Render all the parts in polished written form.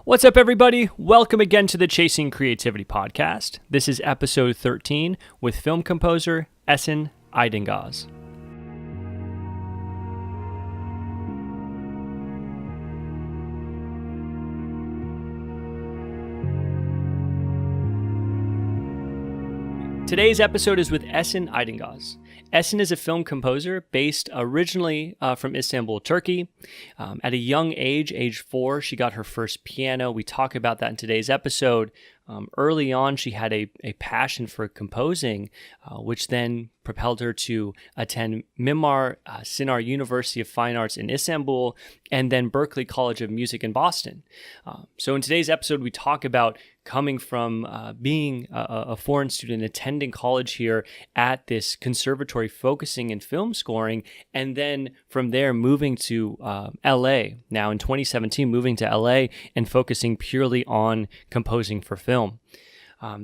What's up, everybody? Welcome again to the Chasing Creativity podcast. This is episode 13 with film composer Esin Aydingoz. Today's episode is with Esin Aydingoz. Esin is a film composer based originally from Istanbul, Turkey. At a young age 4, she got her first piano. We talk about that in today's episode. Early on, she had a passion for composing, which then propelled her to attend Mimar, Sinar University of Fine Arts in Istanbul, and then Berklee College of Music in Boston. So in today's episode, we talk about coming from being a foreign student, attending college here at this conservatory focusing in film scoring, and then from there moving to LA. Now in 2017, moving to LA and focusing purely on composing for film.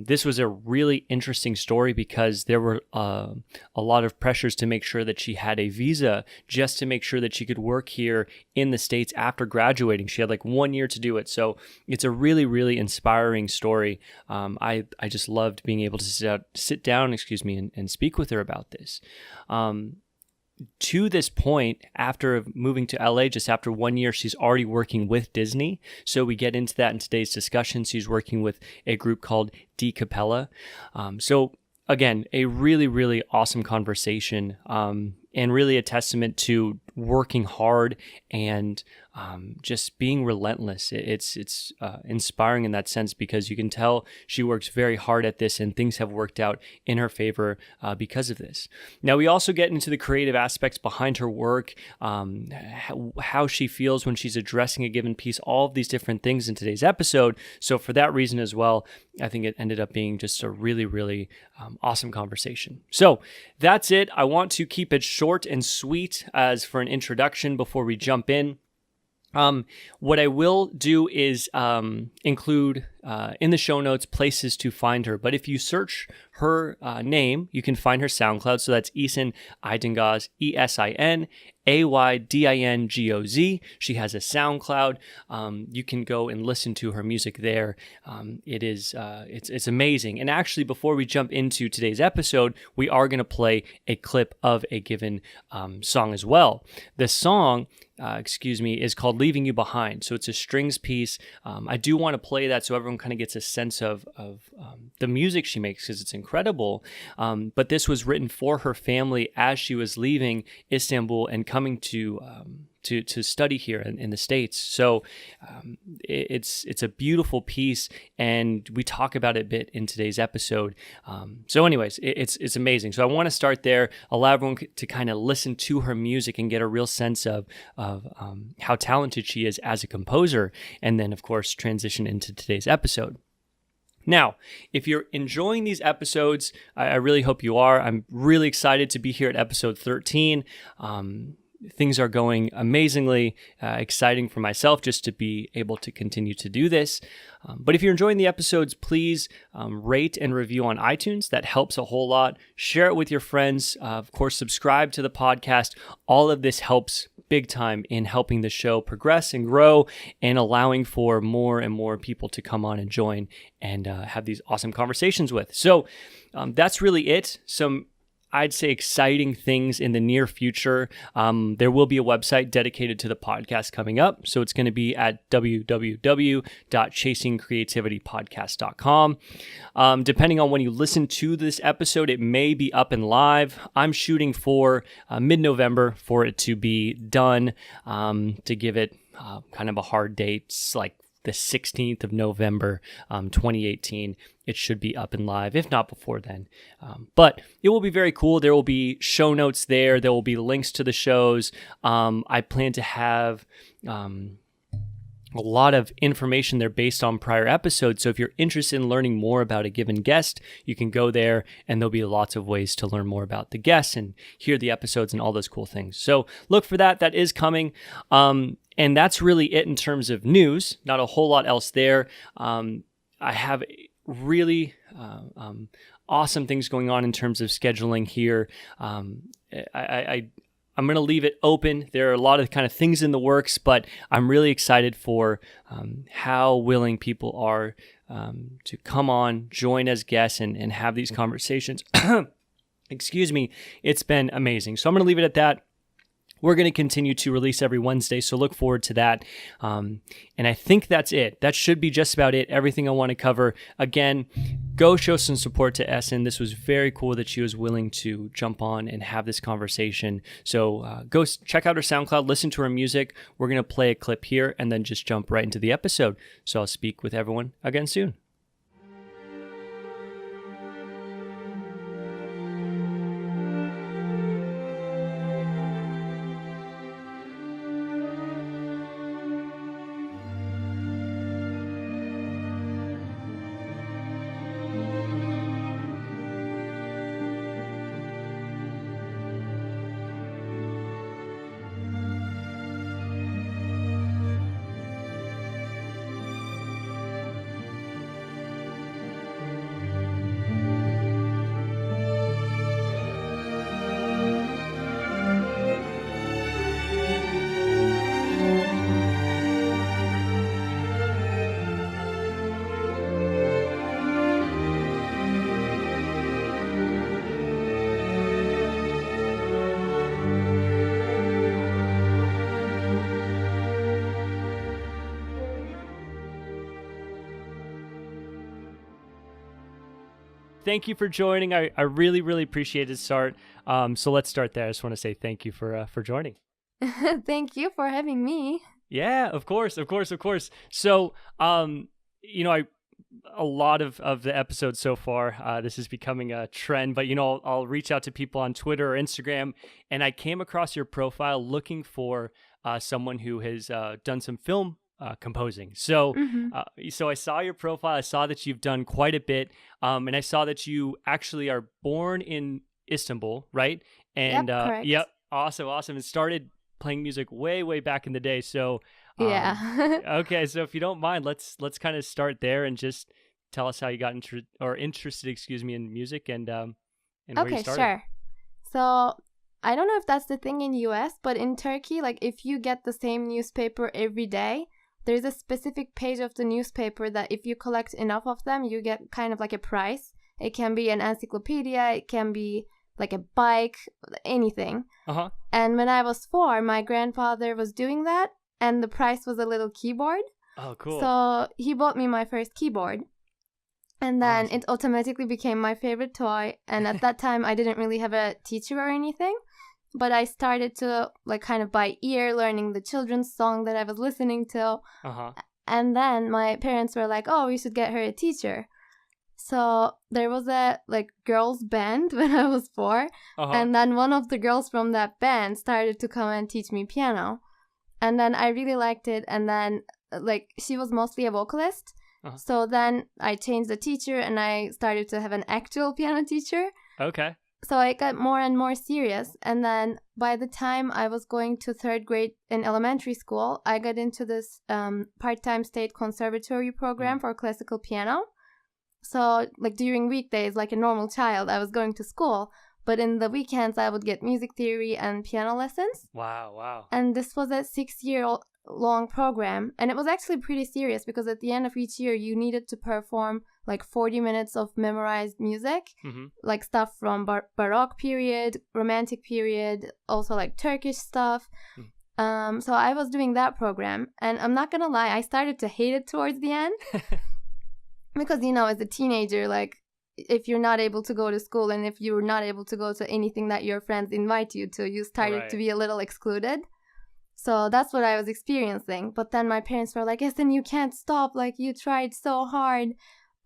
This was a really interesting story because there were a lot of pressures to make sure that she had a visa just to make sure that she could work here in the States after graduating. She had like 1 year to do it. So it's a really, really inspiring story. I just loved being able to sit down, and speak with her about this. To this point, after moving to LA, just after 1 year, she's already working with Disney. So we get into that in today's discussion. She's working with a group called Dcapella. So again, a really, really awesome conversation, and really a testament to working hard and just being relentless. It's inspiring in that sense because you can tell she works very hard at this and things have worked out in her favor because of this. Now, we also get into the creative aspects behind her work, how she feels when she's addressing a given piece, all of these different things in today's episode. So for that reason as well, I think it ended up being just a really, really awesome conversation. So that's it. I want to keep it short and sweet as for an introduction before we jump in. What I will do is include in the show notes places to find her. But if you search her name, you can find her SoundCloud. So that's Esin Aydingoz, ESIN Aydingoz. She has a SoundCloud. You can go and listen to her music there. It's amazing. And actually, before we jump into today's episode, we are going to play a clip of a given song as well. The song, is called Leaving You Behind. So it's a strings piece. I do want to play that so everyone kind of gets a sense of the music she makes because it's incredible. But this was written for her family as she was leaving Istanbul and coming to study here in the States. So it's a beautiful piece, and we talk about it a bit in today's episode. So anyways, it's amazing. So I want to start there, allow everyone to kind of listen to her music and get a real sense of how talented she is as a composer, and then of course transition into today's episode. Now, if you're enjoying these episodes, I really hope you are. I'm really excited to be here at episode 13. Things are going amazingly, exciting for myself just to be able to continue to do this. But if you're enjoying the episodes, please rate and review on iTunes. That helps a whole lot. Share it with your friends. Of course, subscribe to the podcast. All of this helps big time in helping the show progress and grow and allowing for more and more people to come on and join and have these awesome conversations with. So that's really it. Some I'd say exciting things in the near future. There will be a website dedicated to the podcast coming up. So it's going to be at www.chasingcreativitypodcast.com. Depending on when you listen to this episode, it may be up and live. I'm shooting for mid-November for it to be done, to give it kind of a hard date. It's like the 16th of November, 2018. It should be up and live, if not before then. But it will be very cool. There will be show notes there. There will be links to the shows. I plan to have a lot of information there based on prior episodes. So if you're interested in learning more about a given guest, you can go there and there'll be lots of ways to learn more about the guests and hear the episodes and all those cool things. So look for that. That is coming. And that's really it in terms of news. Not a whole lot else there. I have really awesome things going on in terms of scheduling here. I'm going to leave it open. There are a lot of kind of things in the works, but I'm really excited for how willing people are to come on, join as guests, and have these conversations. Excuse me. It's been amazing. So I'm going to leave it at that. We're going to continue to release every Wednesday, so look forward to that. And I think that's it. That should be just about it. Everything I want to cover. Again, go show some support to Esin. This was very cool that she was willing to jump on and have this conversation. So go check out her SoundCloud, listen to her music. We're going to play a clip here and then just jump right into the episode. So I'll speak with everyone again soon. Thank you for joining. I really, really appreciate it, Start. So let's start there. I just want to say thank you for joining. Thank you for having me. Yeah, of course. So, a lot of the episodes so far, this is becoming a trend, but, I'll reach out to people on Twitter or Instagram, and I came across your profile looking for someone who has done some film composing. So, so I saw your profile. I saw that you've done quite a bit, and I saw that you actually are born in Istanbul, right? And correct. Yep, awesome, and started playing music way back in the day. So, yeah. Okay. So if you don't mind, let's kind of start there and just tell us how you got interested, in music and where you started. Okay, sure. So I don't know if that's the thing in US, but in Turkey, like if you get the same newspaper every day, there's a specific page of the newspaper that if you collect enough of them, you get kind of like a prize. It can be an encyclopedia, it can be like a bike, anything. And when I was 4, my grandfather was doing that, and the prize was a little keyboard. Oh, cool. So he bought me my first keyboard. And then Awesome. it automatically became my favorite toy. And at that time, I didn't really have a teacher or anything. But I started to like kind of by ear learning the children's song that I was listening to. And then my parents were like, oh, we should get her a teacher. So there was a like girls band when I was 4. And then one of the girls from that band started to come and teach me piano. And then I really liked it. And then like she was mostly a vocalist. So then I changed the teacher and I started to have an actual piano teacher. Okay. So I got more and more serious. And then by the time I was going to 3rd grade in elementary school, I got into this part-time state conservatory program for classical piano. So like during weekdays, like a normal child, I was going to school. But in the weekends, I would get music theory and piano lessons. Wow. And this was a 6-year-long program. And it was actually pretty serious because at the end of each year, you needed to perform like 40 minutes of memorized music, like stuff from Baroque period, Romantic period, also like Turkish stuff. So I was doing that program. And I'm not going to lie, I started to hate it towards the end. Because, as a teenager, like, if you're not able to go to school and if you're not able to go to anything that your friends invite you to, you started to be a little excluded. So that's what I was experiencing. But then my parents were like, Esin, you can't stop. Like, you tried so hard.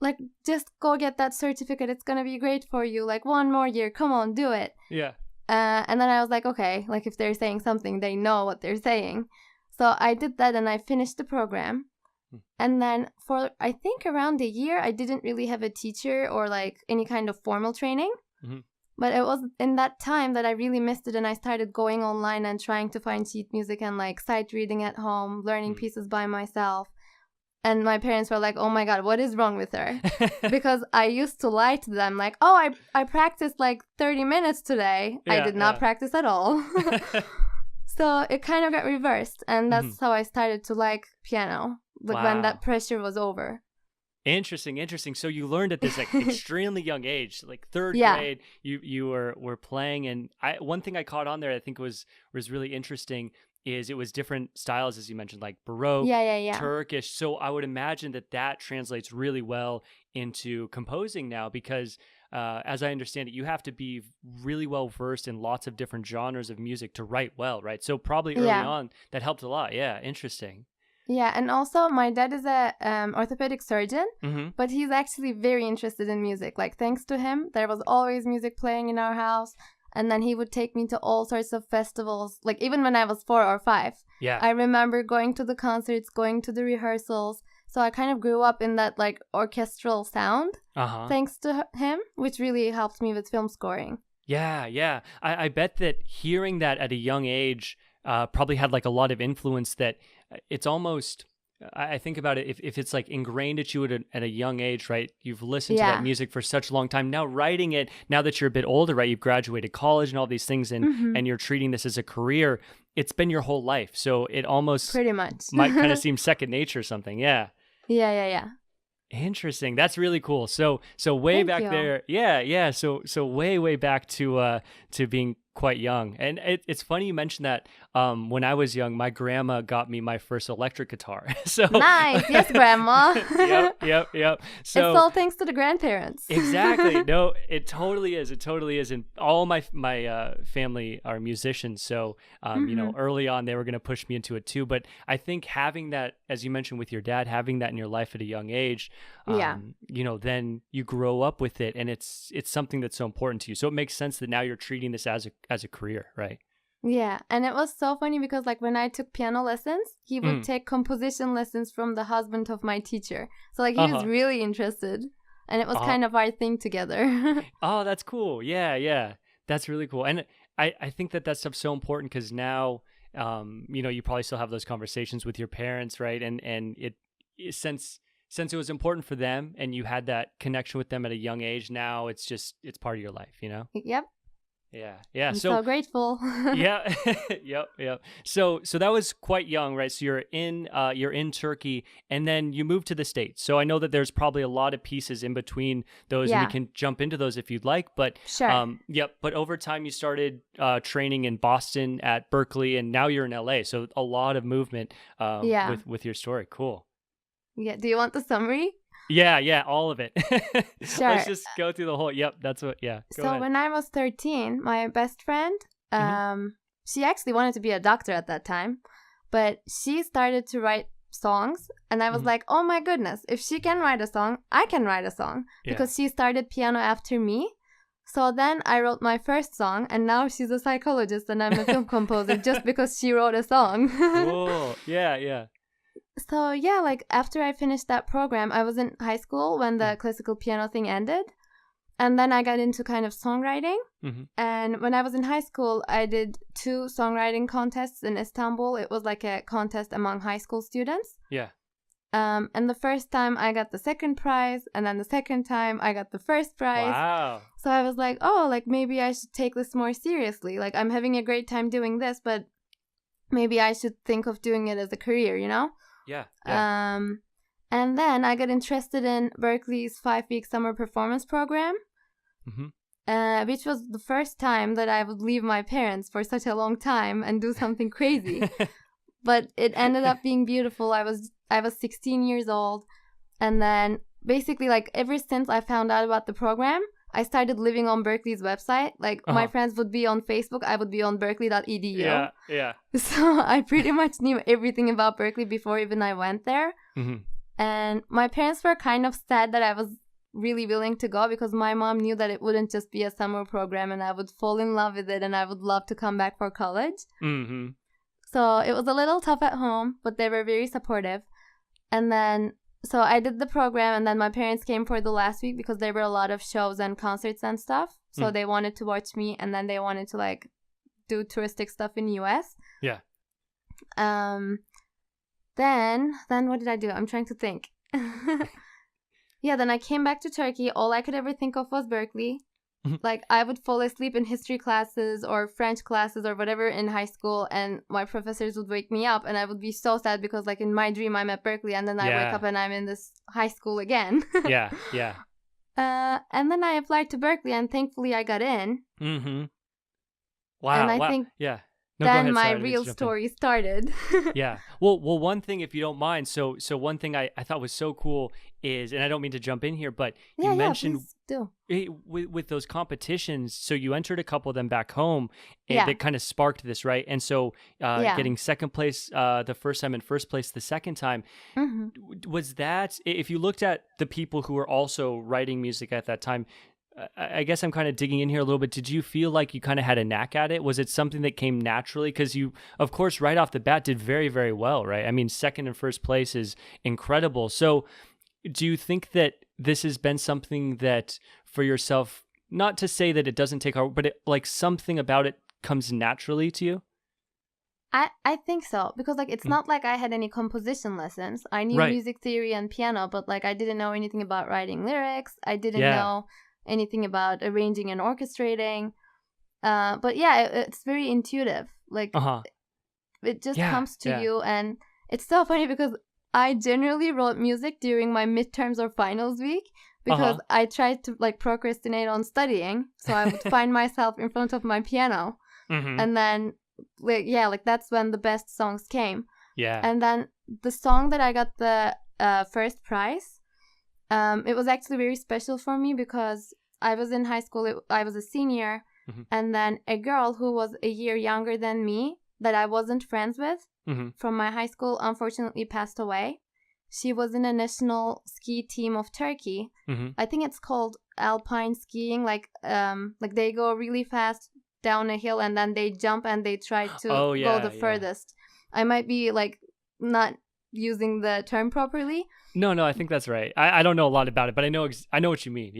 Like, just go get that certificate. It's going to be great for you. Like, one more year. Come on, do it. Yeah. And then I was like, okay, like if they're saying something, they know what they're saying. So I did that and I finished the program. And then for, I think around a year, I didn't really have a teacher or like any kind of formal training. But it was in that time that I really missed it. And I started going online and trying to find sheet music and like sight reading at home, learning pieces by myself. And my parents were like, oh my God, what is wrong with her? Because I used to lie to them like, oh, I practiced like 30 minutes today. I did not practice at all. So it kind of got reversed. And that's how I started to like piano, like when that pressure was over. Interesting. So you learned at this like extremely young age, like third grade, you were playing. And one thing I caught on there I think was really interesting is it was different styles, as you mentioned, like Baroque, Turkish. So I would imagine that translates really well into composing now because as I understand it, you have to be really well versed in lots of different genres of music to write well, right? So probably early on, that helped a lot. Yeah, interesting. Yeah, and also my dad is a orthopedic surgeon, but he's actually very interested in music. Like, thanks to him, there was always music playing in our house. And then he would take me to all sorts of festivals, like even when I was 4 or 5. Yeah. I remember going to the concerts, going to the rehearsals. So I kind of grew up in that like orchestral sound thanks to him, which really helped me with film scoring. Yeah. I bet that hearing that at a young age probably had like a lot of influence that it's almost... I think about it, if it's like ingrained at you at a young age, right? You've listened to that music for such a long time. Now writing it, now that you're a bit older, right? You've graduated college and all these things and you're treating this as a career. It's been your whole life. So it almost pretty much might kind of seem second nature or something. Yeah. Yeah. Interesting. That's really cool. So way Thank back you. there. Yeah. So way back to being quite young. And it's funny you mentioned that when I was young, my grandma got me my first electric guitar. So nice. Yes, grandma. Yep. So it's all thanks to the grandparents. Exactly. No, it totally is. And all my family are musicians. So, you know, early on they were going to push me into it too. But I think having that, as you mentioned with your dad, having that in your life at a young age, you know, then you grow up with it and it's something that's so important to you. So it makes sense that now you're treating this as a career, right? Yeah, and it was so funny because like when I took piano lessons, he would take composition lessons from the husband of my teacher. So like he was really interested and it was kind of our thing together. Oh, that's cool. Yeah. That's really cool. And I think that stuff's so important because now, you know, you probably still have those conversations with your parents, right? And it since it was important for them and you had that connection with them at a young age, now it's part of your life, you know? Yep. Yeah. I'm so grateful. Yeah. Yep. So that was quite young, right? So you're in Turkey and then you moved to the States. So I know that there's probably a lot of pieces in between those and we can jump into those if you'd like, but sure. But over time you started training in Boston at Berklee and now you're in LA. So a lot of movement with your story. Cool. Yeah. Do you want the summary? Yeah, all of it. Sure. Let's just go through the whole. Yep, that's what. Yeah. Go ahead. When I was 13, my best friend, she actually wanted to be a doctor at that time, but she started to write songs, and I was like, oh my goodness, if she can write a song, I can write a song because she started piano after me. So then I wrote my first song, and now she's a psychologist, and I'm a film composer just because she wrote a song. Cool. Yeah. So yeah, like after I finished that program, I was in high school when the classical piano thing ended. And then I got into kind of songwriting. And when I was in high school, I did 2 songwriting contests in Istanbul. It was like a contest among high school students. Yeah. And the first time I got the second prize, and then the second time I got the first prize. Wow. So I was like, oh, like maybe I should take this more seriously. Like I'm having a great time doing this, but maybe I should think of doing it as a career, you know? Yeah. And then I got interested in Berklee's 5-week summer performance program, which was the first time that I would leave my parents for such a long time and do something crazy. But it ended up being beautiful. I was 16 years old, and then basically like ever since I found out about the program, I started living on Berklee's website. Like my friends would be on Facebook, I would be on berklee.edu. Yeah. So I pretty much knew everything about Berklee before even I went there. And my parents were kind of sad that I was really willing to go because my mom knew that it wouldn't just be a summer program and I would fall in love with it and I would love to come back for college. So it was a little tough at home, but they were very supportive. And then so I did the program, and then my parents came for the last week because there were a lot of shows and concerts and stuff. So they wanted to watch me, and then they wanted to like do touristic stuff in US. Yeah. then what did I do? I'm trying to think. Yeah, then I came back to Turkey. All I could ever think of was Berklee. Like, I would fall asleep in history classes or French classes or whatever in high school, and my professors would wake me up, and I would be so sad because, like, in my dream, I'm at Berklee, and then I wake up and I'm in this high school again. Yeah. And then I applied to Berklee, and thankfully I got in. Mm-hmm. Wow. And I think No, then my real story started. Yeah. Well, one thing, if you don't mind, so one thing I thought was so cool is, and I don't mean to jump in here, but you mentioned with those competitions, so you entered a couple of them back home, and that kind of sparked this, right? And so getting second place the first time and first place the second time, was that, if you looked at the people who were also writing music at that time, I guess I'm kind of digging in here a little bit. Did you feel like you kind of had a knack at it? Was it something that came naturally? Because you, of course, right off the bat did very, very well, right? I mean, second and first place is incredible. So do you think that this has been something that for yourself, not to say that it doesn't take hard, but like something about it comes naturally to you? I think so, because like it's not like I had any composition lessons. I knew music theory and piano, but like I didn't know anything about writing lyrics. I didn't know anything about arranging and orchestrating, but it's very intuitive. Like it just comes to you, and it's so funny because I generally wrote music during my midterms or finals week because I tried to like procrastinate on studying, so I would find myself in front of my piano, and then like that's when the best songs came. And then the song that I got the first prize, it was actually very special for me because I was in high school. I was a senior, and then a girl who was a year younger than me that I wasn't friends with from my high school unfortunately passed away. She was in a national ski team of Turkey. I think it's called alpine skiing. Like they go really fast down a hill and then they jump and they try to go the furthest. I might be like not using the term properly. No, I think that's right. I don't know a lot about it, but I know what you mean.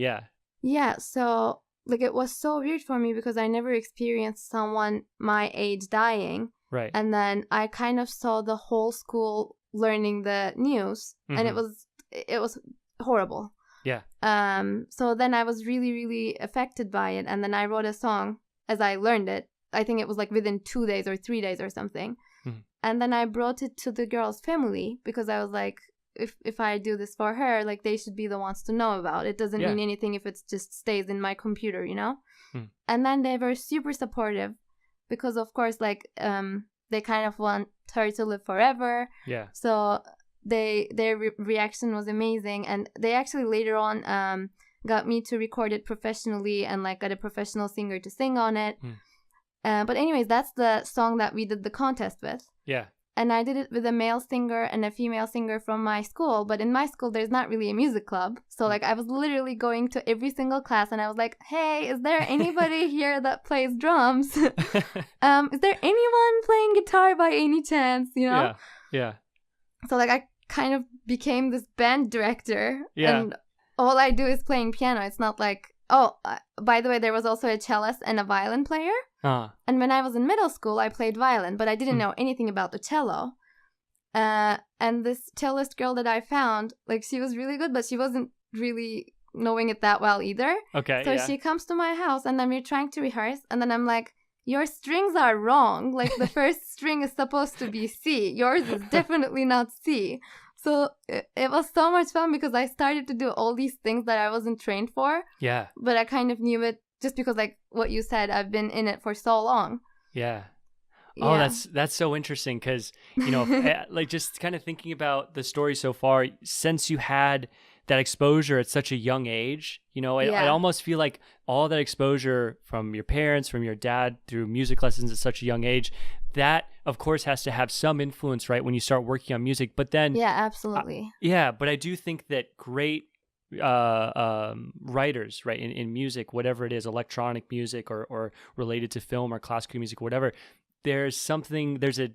Yeah, so like it was so weird for me because I never experienced someone my age dying. Right. And then I kind of saw the whole school learning the news, and it was horrible. Yeah. So then I was really, really affected by it, and then I wrote a song as I learned it. I think it was like within 2 days or 3 days or something. And then I brought it to the girl's family because I was like, if I do this for her, like they should be the ones to know about it. It doesn't mean anything if it just stays in my computer, you know? And then they were super supportive because of course like they kind of want her to live forever. Yeah. So their reaction was amazing, and they actually later on got me to record it professionally and like got a professional singer to sing on it. But anyways, that's the song that we did the contest with. Yeah. And I did it with a male singer and a female singer from my school. But in my school, there's not really a music club. So like I was literally going to every single class and I was like, hey, is there anybody here that plays drums? Is there anyone playing guitar by any chance? You know? Yeah. So like I kind of became this band director. Yeah. And all I do is playing piano. It's not like, by the way, there was also a cellist and a violin player. And when I was in middle school, I played violin, but I didn't know anything about the cello. And this cellist girl that I found, like, she was really good, but she wasn't really knowing it that well either. Okay. So she comes to my house, and then we're trying to rehearse, and then I'm like, your strings are wrong. Like, the first string is supposed to be C. Yours is definitely not C. So it was so much fun because I started to do all these things that I wasn't trained for. Yeah. But I kind of knew it just because, like what you said, I've been in it for so long. Yeah. Oh, that's so interesting because, you know, like just kind of thinking about the story so far, since you had that exposure at such a young age, you know, I almost feel like all that exposure from your parents, from your dad, through music lessons at such a young age, that of course has to have some influence, right, when you start working on music. But then absolutely. But I do think that great writers, right, in music, whatever it is, electronic music or related to film or classical music, whatever, there's a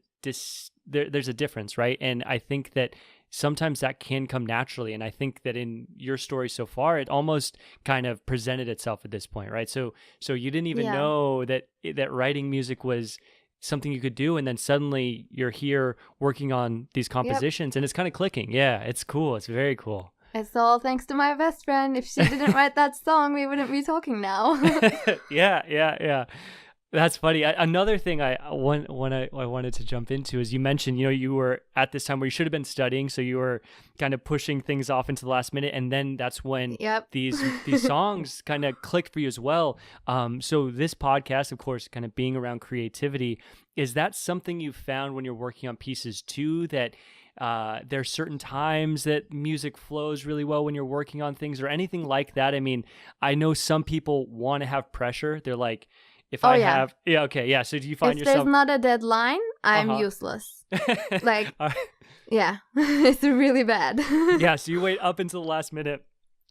difference, right? And I think that sometimes that can come naturally. And I think that in your story so far, it almost kind of presented itself at this point, right? So you didn't even know that writing music was something you could do, and then suddenly you're here working on these compositions, and it's kind of clicking. Yeah, it's cool. It's very cool. It's all thanks to my best friend. If she didn't write that song, we wouldn't be talking now. Yeah. That's funny. Another thing I wanted to jump into is you mentioned, you were at this time where you should have been studying, so you were kind of pushing things off into the last minute, and then that's when these songs kind of clicked for you as well. So this podcast, of course, kind of being around creativity, is that something you found when you're working on pieces too, that there's certain times that music flows really well when you're working on things, or anything like that? I mean, I know some people want to have pressure. They're like, so do you find if yourself... there's not a deadline, I'm useless. Like, yeah, it's really bad. Yeah, so you wait up until the last minute,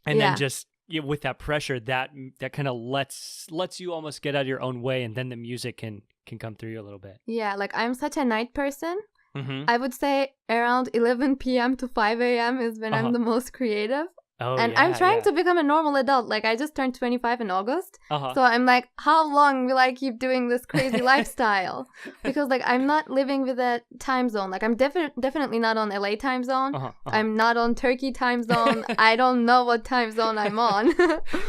and then just with that pressure, that kind of lets you almost get out of your own way, and then the music can come through you a little bit. Yeah, like I'm such a night person. I would say around 11 p.m. to 5 a.m. is when I'm the most creative. And I'm trying to become a normal adult. Like, I just turned 25 in August. So I'm like, how long will I keep doing this crazy lifestyle? Because, like, I'm not living with a time zone. Like, I'm definitely not on LA time zone. I'm not on Turkey time zone. I don't know what time zone I'm on.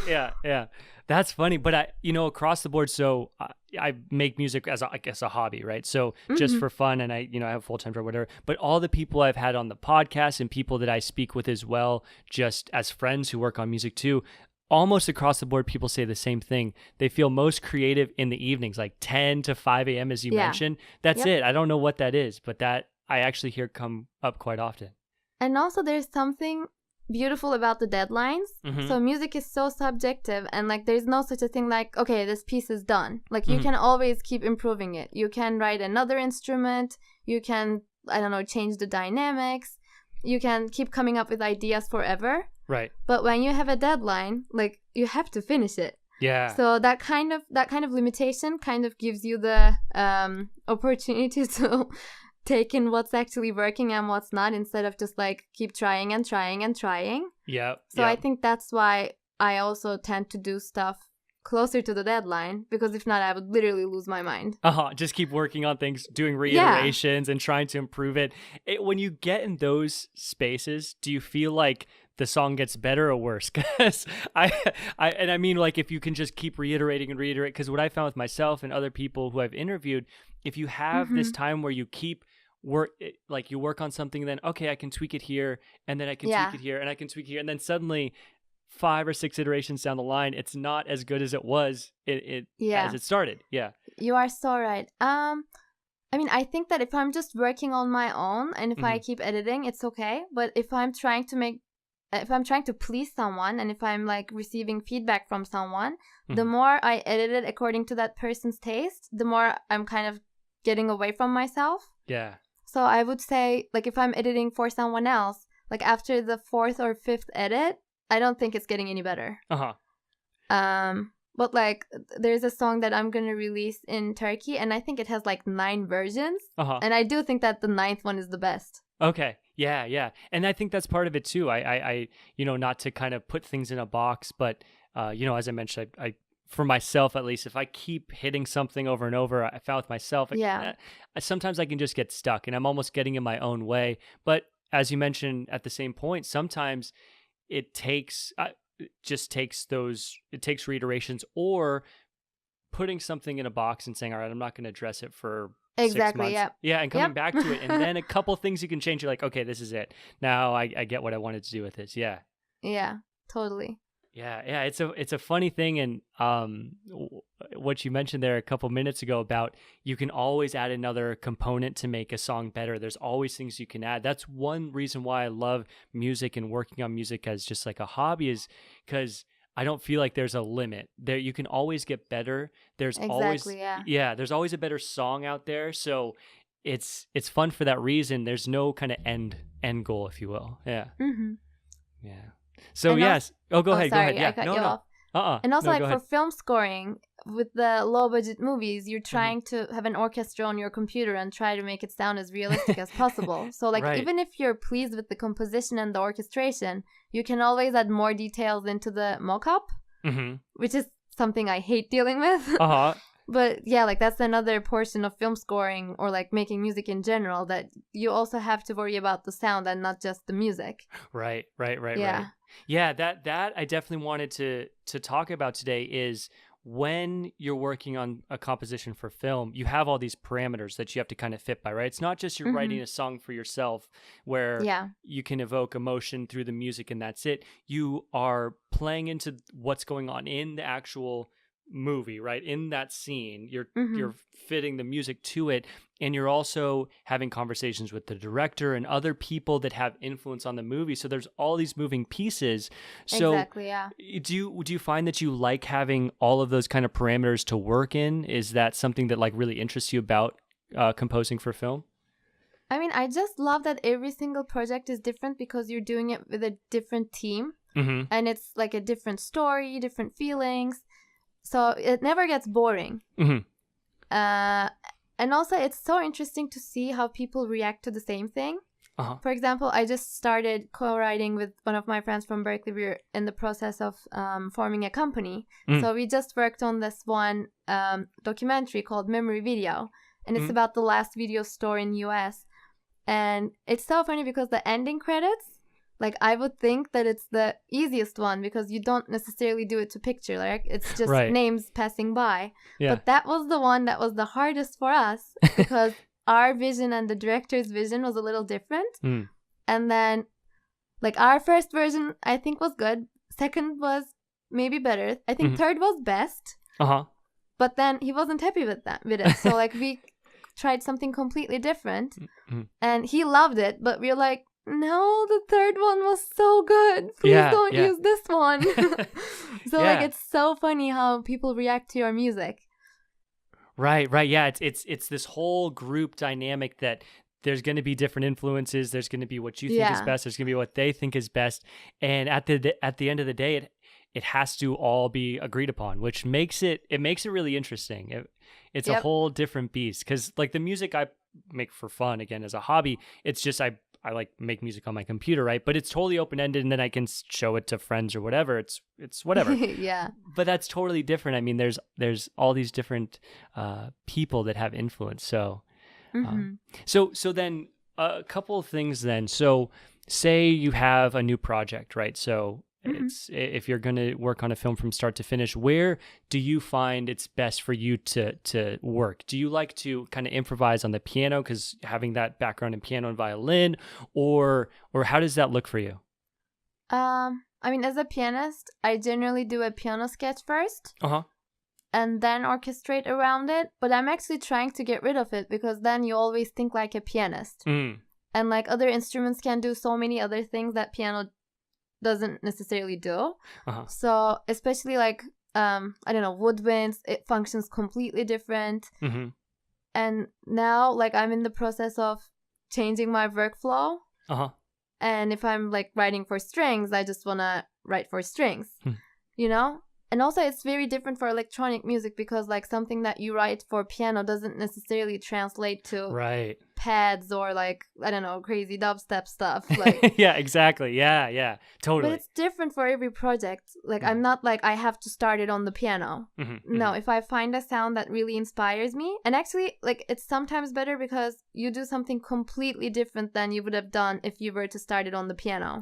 Yeah. That's funny. But across the board, so I make music as a hobby, right? So just for fun, and I have a full-time job, whatever. But all the people I've had on the podcast and people that I speak with as well, just as friends who work on music too, almost across the board, people say the same thing. They feel most creative in the evenings, like 10 to 5 a.m. as you mentioned. That's it. I don't know what that is, but that I actually hear come up quite often. And also there's something beautiful about the deadlines. So music is so subjective, and like there's no such a thing like, okay, this piece is done. Like you can always keep improving it. You can write another instrument, you can, I don't know, change the dynamics, you can keep coming up with ideas forever. Right. But when you have a deadline, like you have to finish it. Yeah. So that kind of limitation kind of gives you the opportunity to take in what's actually working and what's not, instead of just like keep trying and trying and trying. Yeah. So I think that's why I also tend to do stuff closer to the deadline, because if not, I would literally lose my mind. Just keep working on things, doing reiterations and trying to improve it. When you get in those spaces, do you feel like the song gets better or worse? Because I mean, like, if you can just keep reiterating and reiterate, because what I found with myself and other people who I've interviewed, if you have this time where you keep you work on something, and then okay, I can tweak it here, and then I can tweak it here, and I can tweak it here, and then suddenly 5 or 6 iterations down the line, it's not as good as it was as it started. Yeah, you are so right. I mean, I think that if I'm just working on my own and if I keep editing, it's okay. But if I'm trying to please someone, and if I'm like receiving feedback from someone, the more I edit it according to that person's taste, the more I'm kind of getting away from myself. Yeah. So I would say, like, if I'm editing for someone else, like after the 4th or 5th edit, I don't think it's getting any better. But like, there's a song that I'm gonna release in Turkey, and I think it has like 9 versions. And I do think that the 9th one is the best. Okay. Yeah. And I think that's part of it too. I not to kind of put things in a box, but as I mentioned, I for myself at least, if I keep hitting something over and over, I found with myself, sometimes I can just get stuck, and I'm almost getting in my own way. But as you mentioned at the same point, sometimes it takes reiterations, or putting something in a box and saying, all right, I'm not going to address it for 6 months. And coming back to it, and then a couple things you can change. You're like, okay, this is it. Now I get what I wanted to do with this. Yeah, totally. Yeah, it's a funny thing, and what you mentioned there a couple minutes ago about you can always add another component to make a song better. There's always things you can add. That's one reason why I love music and working on music as just like a hobby, is because I don't feel like there's a limit. There, you can always get better. There's always there's always a better song out there. So it's fun for that reason. There's no kind of end goal, if you will. Yeah. Yeah. So yes. Go ahead. Go ahead. Yeah. I cut you off. And also, for film scoring, with the low budget movies, you're trying to have an orchestra on your computer and try to make it sound as realistic as possible. So like, even if you're pleased with the composition and the orchestration, you can always add more details into the mock-up, which is something I hate dealing with. But yeah, like that's another portion of film scoring or like making music in general, that you also have to worry about the sound and not just the music. Right. Yeah. Yeah, that I definitely wanted to talk about today is when you're working on a composition for film, you have all these parameters that you have to kind of fit by, right? It's not just you're writing a song for yourself where you can evoke emotion through the music and that's it. You are playing into what's going on in the actual movie, right? In that scene, you're fitting the music to it, and you're also having conversations with the director and other people that have influence on the movie. So there's all these moving pieces. So exactly, yeah. Do you find that you like having all of those kind of parameters to work in? Is that something that like really interests you about composing for film? I mean, I just love that every single project is different because you're doing it with a different team, and it's like a different story, different feelings. So it never gets boring. And also, it's so interesting to see how people react to the same thing. For example, I just started co-writing with one of my friends from Berklee. We're in the process of forming a company. So we just worked on this one documentary called Memory Video. And it's about the last video store in US. And it's so funny because the ending credits, like I would think that it's the easiest one because you don't necessarily do it to picture, like it's just names passing by. But that was the one that was the hardest for us because our vision and the director's vision was a little different. And then like our first version I think was good, second was maybe better, I think third was best. But then he wasn't happy with it. So like we tried something completely different and he loved it, but we were like, no, the third one was so good. Please don't use this one. So like it's so funny how people react to your music. Right. Yeah, it's this whole group dynamic that there's going to be different influences. There's going to be what you think is best. There's going to be what they think is best. And at the end of the day, it has to all be agreed upon, which makes it really interesting. It's a whole different beast because like the music I make for fun, again, as a hobby, it's just I like make music on my computer, right? But it's totally open-ended and then I can show it to friends or whatever. It's whatever. But that's totally different. I mean, there's all these different people that have influence. So, so then a couple of things then. So say you have a new project, right? So it's if you're going to work on a film from start to finish, where do you find it's best for you to work? Do you like to kind of improvise on the piano because having that background in piano and violin, or how does that look for you? I mean, as a pianist, I generally do a piano sketch first. And then orchestrate around it. But I'm actually trying to get rid of it because then you always think like a pianist. And like other instruments can do so many other things that piano doesn't necessarily do. So especially like I don't know, woodwinds, it functions completely different. And now like I'm in the process of changing my workflow. And if I'm like writing for strings, I just want to write for strings, you know? And also it's very different for electronic music because like something that you write for piano doesn't necessarily translate to pads or like, I don't know, crazy dubstep stuff. Like yeah, exactly. Yeah, totally. But it's different for every project. Like I'm not like I have to start it on the piano. No, if I find a sound that really inspires me, and actually like it's sometimes better because you do something completely different than you would have done if you were to start it on the piano.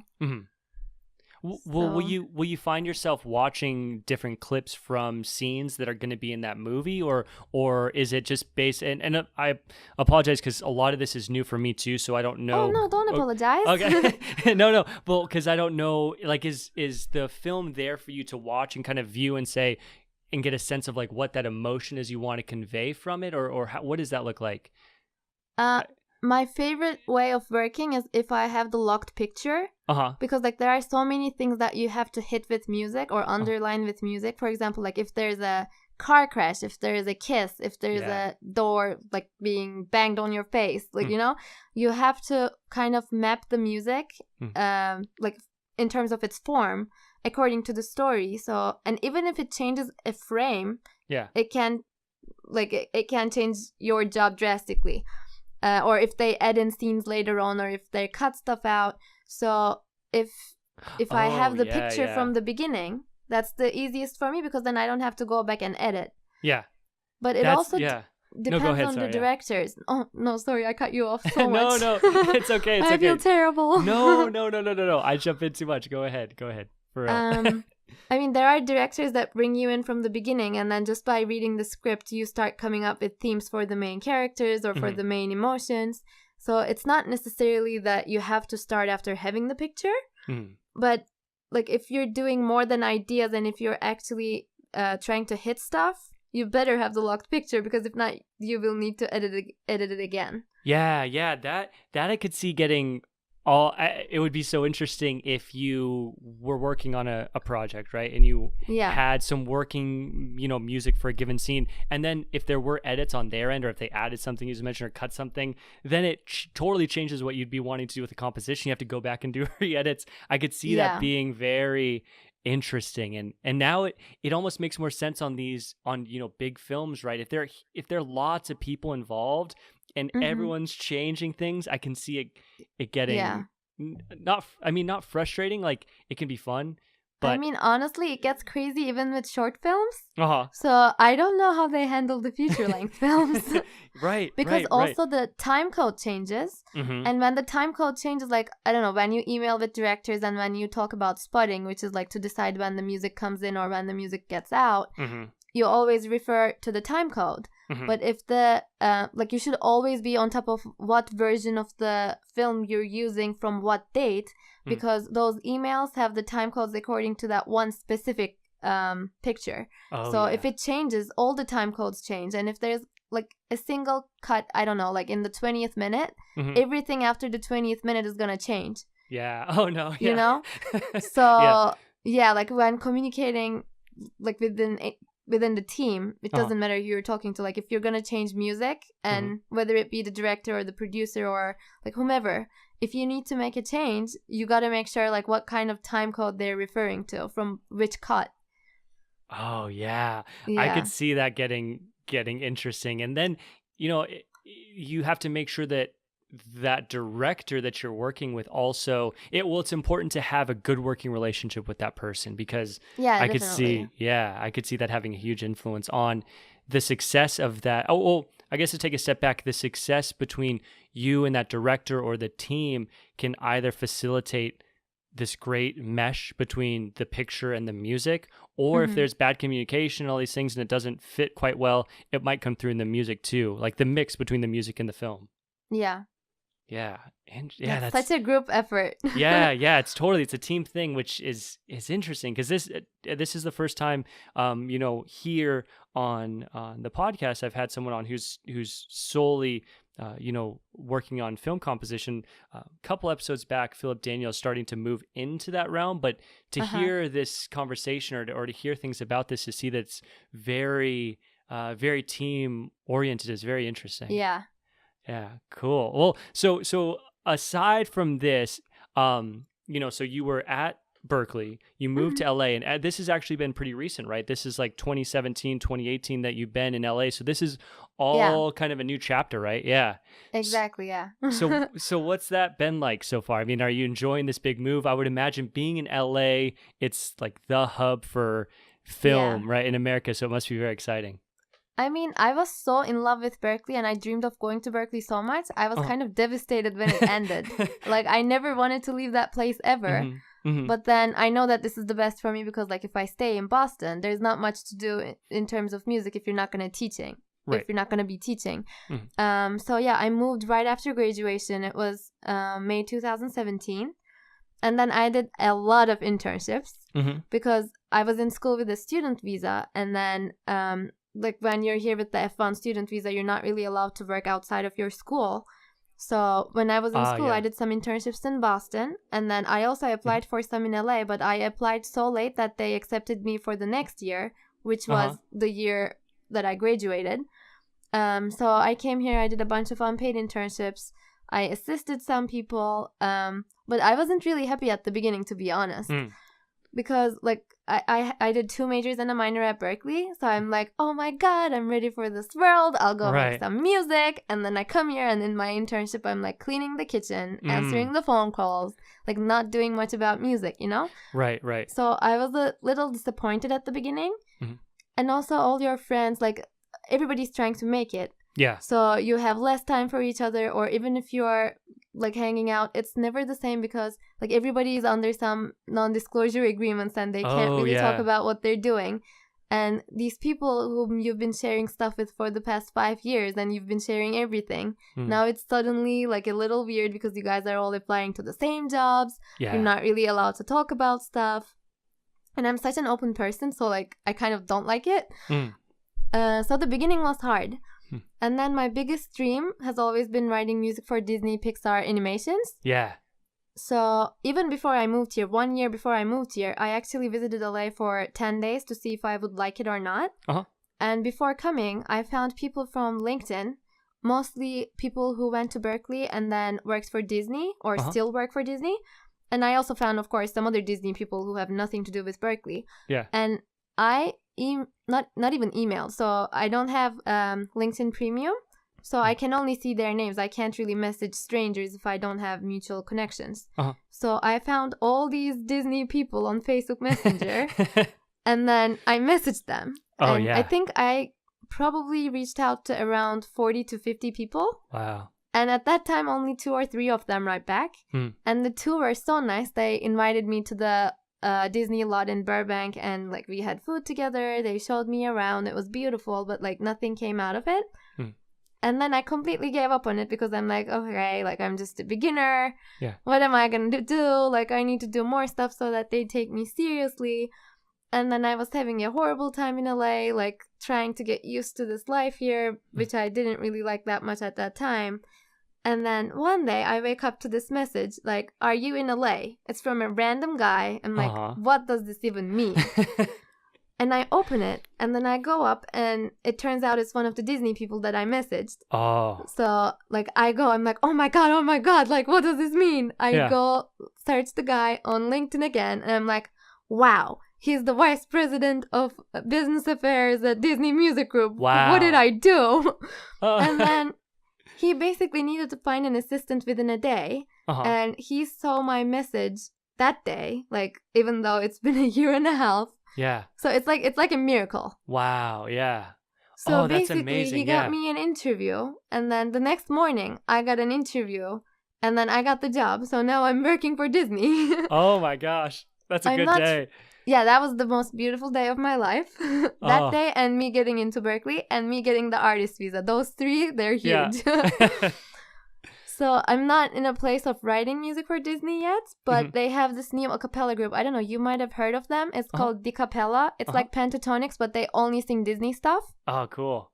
Well, will you find yourself watching different clips from scenes that are going to be in that movie, or is it just based? And I apologize because a lot of this is new for me too, so I don't know. Oh no, don't apologize. Okay, no, well, because I don't know. Like, is the film there for you to watch and kind of view and say and get a sense of like what that emotion is you want to convey from it, or what does that look like? My favorite way of working is if I have the locked picture. Because like there are so many things that you have to hit with music or underline with music. For example, like if there's a car crash, if there's a kiss, if there's a door like being banged on your face, like you know, you have to kind of map the music like in terms of its form according to the story. So, and even if it changes a frame, it can change your job drastically. Or if they add in scenes later on, or if they cut stuff out. So if I have the picture from the beginning, that's the easiest for me because then I don't have to go back and edit. But it also yeah. depends go ahead, on sorry, the directors. Oh, no, sorry, I cut you off so No, much. no, it's okay. It's I okay. feel terrible. No. I jump in too much. Go ahead. For real. I mean, there are directors that bring you in from the beginning, and then just by reading the script, you start coming up with themes for the main characters or for the main emotions. So it's not necessarily that you have to start after having the picture, but like if you're doing more than ideas and if you're actually trying to hit stuff, you better have the locked picture, because if not, you will need to edit it again. Yeah, that I could see getting it would be so interesting if you were working on a project, right? And you had some working, music for a given scene. And then if there were edits on their end, or if they added something, as you mentioned, or cut something, then it totally changes what you'd be wanting to do with the composition. You have to go back and do re-edits. I could see that being very interesting. And now it almost makes more sense on big films, right? If there are lots of people involved and everyone's changing things, I can see it getting not frustrating. Like, it can be fun, but I mean, honestly, it gets crazy even with short films. Uh-huh. So I don't know how they handle the feature length films. Right. Because also the time code changes. And when the time code changes, like, I don't know, when you email with directors and when you talk about spotting, which is like to decide when the music comes in or when the music gets out, you always refer to the time code. But if the you should always be on top of what version of the film you're using from what date, because those emails have the time codes according to that one specific picture. If it changes, all the time codes change. And if there's like a single cut, I don't know, like in the 20th minute, everything after the 20th minute is gonna change. Yeah. Oh no. Yeah. You know? So like when communicating like within the team, it doesn't matter who you're talking to. Like, if you're gonna change music, and whether it be the director or the producer or like whomever, if you need to make a change, you gotta make sure like what kind of time code they're referring to from which cut. Oh yeah. I could see that getting interesting. And then you have to make sure that director that you're working with also it's important to have a good working relationship with that person, because I could see that having a huge influence on the success of that. I guess to take a step back, the success between you and that director or the team can either facilitate this great mesh between the picture and the music, or if there's bad communication and all these things and it doesn't fit quite well, it might come through in the music too, like the mix between the music and the film. Yeah, and that's such a group effort. It's a team thing, which is interesting, because this is the first time here on the podcast I've had someone on who's solely working on film composition. A couple episodes back, Philip Daniel is starting to move into that realm, but to hear this conversation or to hear things about this, to see that it's very very team oriented is very interesting. Yeah, cool. Well, so aside from this, so you were at Berklee, you moved to LA, and this has actually been pretty recent, right? This is like 2017, 2018 that you've been in LA. So this is all kind of a new chapter, right? Yeah. Exactly, yeah. So what's that been like so far? I mean, are you enjoying this big move? I would imagine being in LA, it's like the hub for film, right, in America, so it must be very exciting. I mean, I was so in love with Berklee, and I dreamed of going to Berklee so much. I was kind of devastated when it ended. Like, I never wanted to leave that place ever. But then I know that this is the best for me, because like if I stay in Boston, there's not much to do in terms of music if you're not going to teaching. Right. If you're not going to be teaching. So yeah, I moved right after graduation. It was May 2017. And then I did a lot of internships because I was in school with a student visa. And then like when you're here with the F1 student visa, you're not really allowed to work outside of your school. So when I was in school, I did some internships in Boston. And then I also applied for some in LA, but I applied so late that they accepted me for the next year, which was the year that I graduated. So I came here, I did a bunch of unpaid internships. I assisted some people, but I wasn't really happy at the beginning, to be honest. Because like I did 2 majors and a minor at Berklee, so I'm like, oh my god, I'm ready for this world, I'll go make some music. And then I come here, and in my internship I'm like cleaning the kitchen, answering the phone calls, like not doing much about music, you know? Right. So I was a little disappointed at the beginning. And also all your friends, like everybody's trying to make it. Yeah. So you have less time for each other, or even if you are like hanging out, it's never the same because like everybody is under some non-disclosure agreements and they can't really talk about what they're doing. And these people whom you've been sharing stuff with for the past 5 years and you've been sharing everything, now it's suddenly like a little weird because you guys are all applying to the same jobs. You're not really allowed to talk about stuff. And I'm such an open person, so like I kind of don't like it. So the beginning was hard. And then my biggest dream has always been writing music for Disney Pixar animations. Yeah. So even before I moved here, 1 year before I moved here, I actually visited LA for 10 days to see if I would like it or not. And before coming, I found people from LinkedIn, mostly people who went to Berklee and then worked for Disney or still work for Disney. And I also found, of course, some other Disney people who have nothing to do with Berklee. Yeah. And I not even emailed, so I don't have LinkedIn Premium, so I can only see their names. I can't really message strangers if I don't have mutual connections. So I found all these Disney people on Facebook Messenger, and then I messaged them. And I think I probably reached out to around 40 to 50 people. Wow. And at that time, only 2 or 3 of them write back. And the 2 were so nice. They invited me to the Disney lot in Burbank, and like we had food together. They showed me around. It was beautiful, but like nothing came out of it. And then I completely gave up on it because I'm like, okay, like I'm just a beginner. What am I gonna do? Like I need to do more stuff so that they take me seriously. And then I was having a horrible time in LA, like trying to get used to this life here, which I didn't really like that much at that time. And then one day I wake up to this message like, are you in LA? It's from a random guy. I'm like, what does this even mean? And I open it and then I go up and it turns out it's one of the Disney people that I messaged. So like I'm like, oh my God, like what does this mean? I go search the guy on LinkedIn again and I'm like, wow, he's the vice president of business affairs at Disney Music Group. Wow. What did I do? And then he basically needed to find an assistant within a day. And he saw my message that day, like even though it's been a year and a half. Yeah. So it's like a miracle. Wow. Yeah. So that's basically amazing. he got me an interview, and then the next morning I got an interview, and then I got the job. So now I'm working for Disney. Oh my gosh. That's a good day. Yeah, that was the most beautiful day of my life. That day, and me getting into Berklee, and me getting the artist visa. Those 3, they're huge. So I'm not in a place of writing music for Disney yet, but they have this new a cappella group. I don't know, you might have heard of them. It's called Dcapella. It's like Pentatonics, but they only sing Disney stuff. Oh, cool.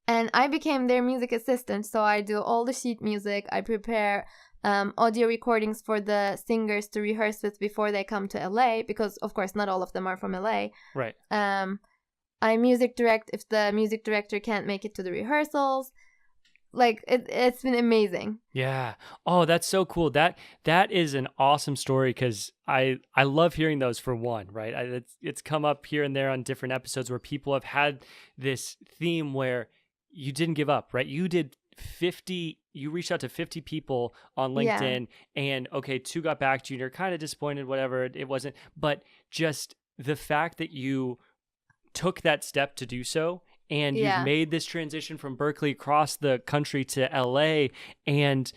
And I became their music assistant. So I do all the sheet music. I prepare audio recordings for the singers to rehearse with before they come to LA, because of course not all of them are from LA. Right. I music direct if the music director can't make it to the rehearsals. Like it's been amazing. Yeah. Oh, that's so cool. That is an awesome story, because I love hearing those, for one, right? It's come up here and there on different episodes where people have had this theme where you didn't give up, right? You reached out to 50 people on LinkedIn, and okay, 2 got back to you and you're kind of disappointed, whatever, it wasn't, but just the fact that you took that step to do so, and you've made this transition from Berklee across the country to LA, and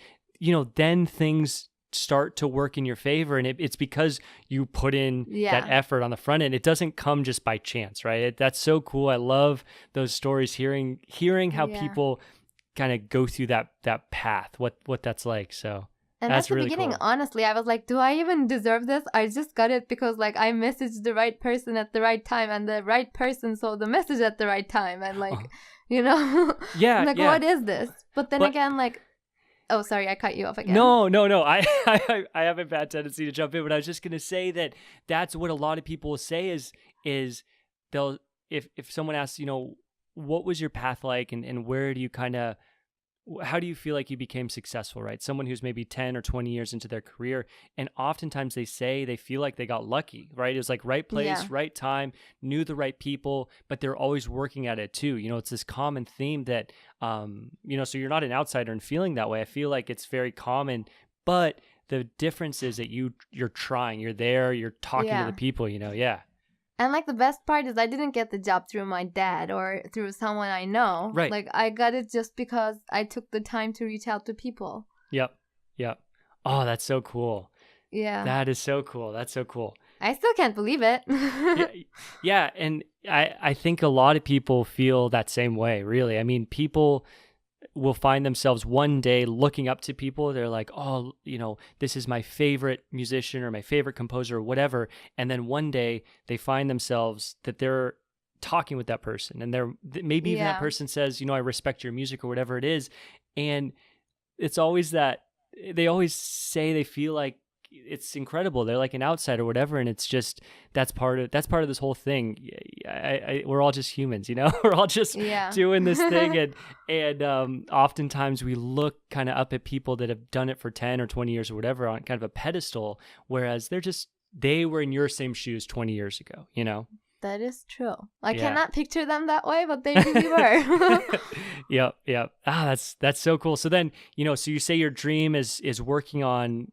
then things start to work in your favor, and it's because you put in that effort on the front end. It doesn't come just by chance, right? That's so cool. I love those stories, hearing how people kind of go through that path, what that's like. So and that's at the really beginning, cool. Honestly, I was like, do I even deserve this? I just got it because like I messaged the right person at the right time, and the right person saw the message at the right time, and like I'm like, what is this? But then again, like, oh, sorry, I cut you off again. No. I have a bad tendency to jump in, but I was just gonna say that's what a lot of people will say is they'll, if someone asks, what was your path like, and where do you how do you feel like you became successful, right? Someone who's maybe 10 or 20 years into their career, and oftentimes they say they feel like they got lucky, right? It was like right place, right time, knew the right people, but they're always working at it too. It's this common theme that, so you're not an outsider and feeling that way. I feel like it's very common, but the difference is that you're trying, you're there, you're talking to the people, And like the best part is I didn't get the job through my dad or through someone I know. Right. Like I got it just because I took the time to reach out to people. Yep. Oh, that's so cool. Yeah. That is so cool. That's so cool. I still can't believe it. Yeah. And I think a lot of people feel that same way, really. I mean, people will find themselves one day looking up to people. They're like, oh, this is my favorite musician or my favorite composer or whatever. And then one day they find themselves that they're talking with that person. And maybe even that person says, I respect your music or whatever it is. And it's always that they always say they feel like it's incredible. They're like an outsider or whatever. And it's just, that's part of this whole thing. We're all just humans, we're all just doing this thing. And oftentimes we look kind of up at people that have done it for 10 or 20 years or whatever on kind of a pedestal, whereas they were in your same shoes 20 years ago, That is true. I cannot picture them that way, but they really were. Yep. That's so cool. So then, so you say your dream is working on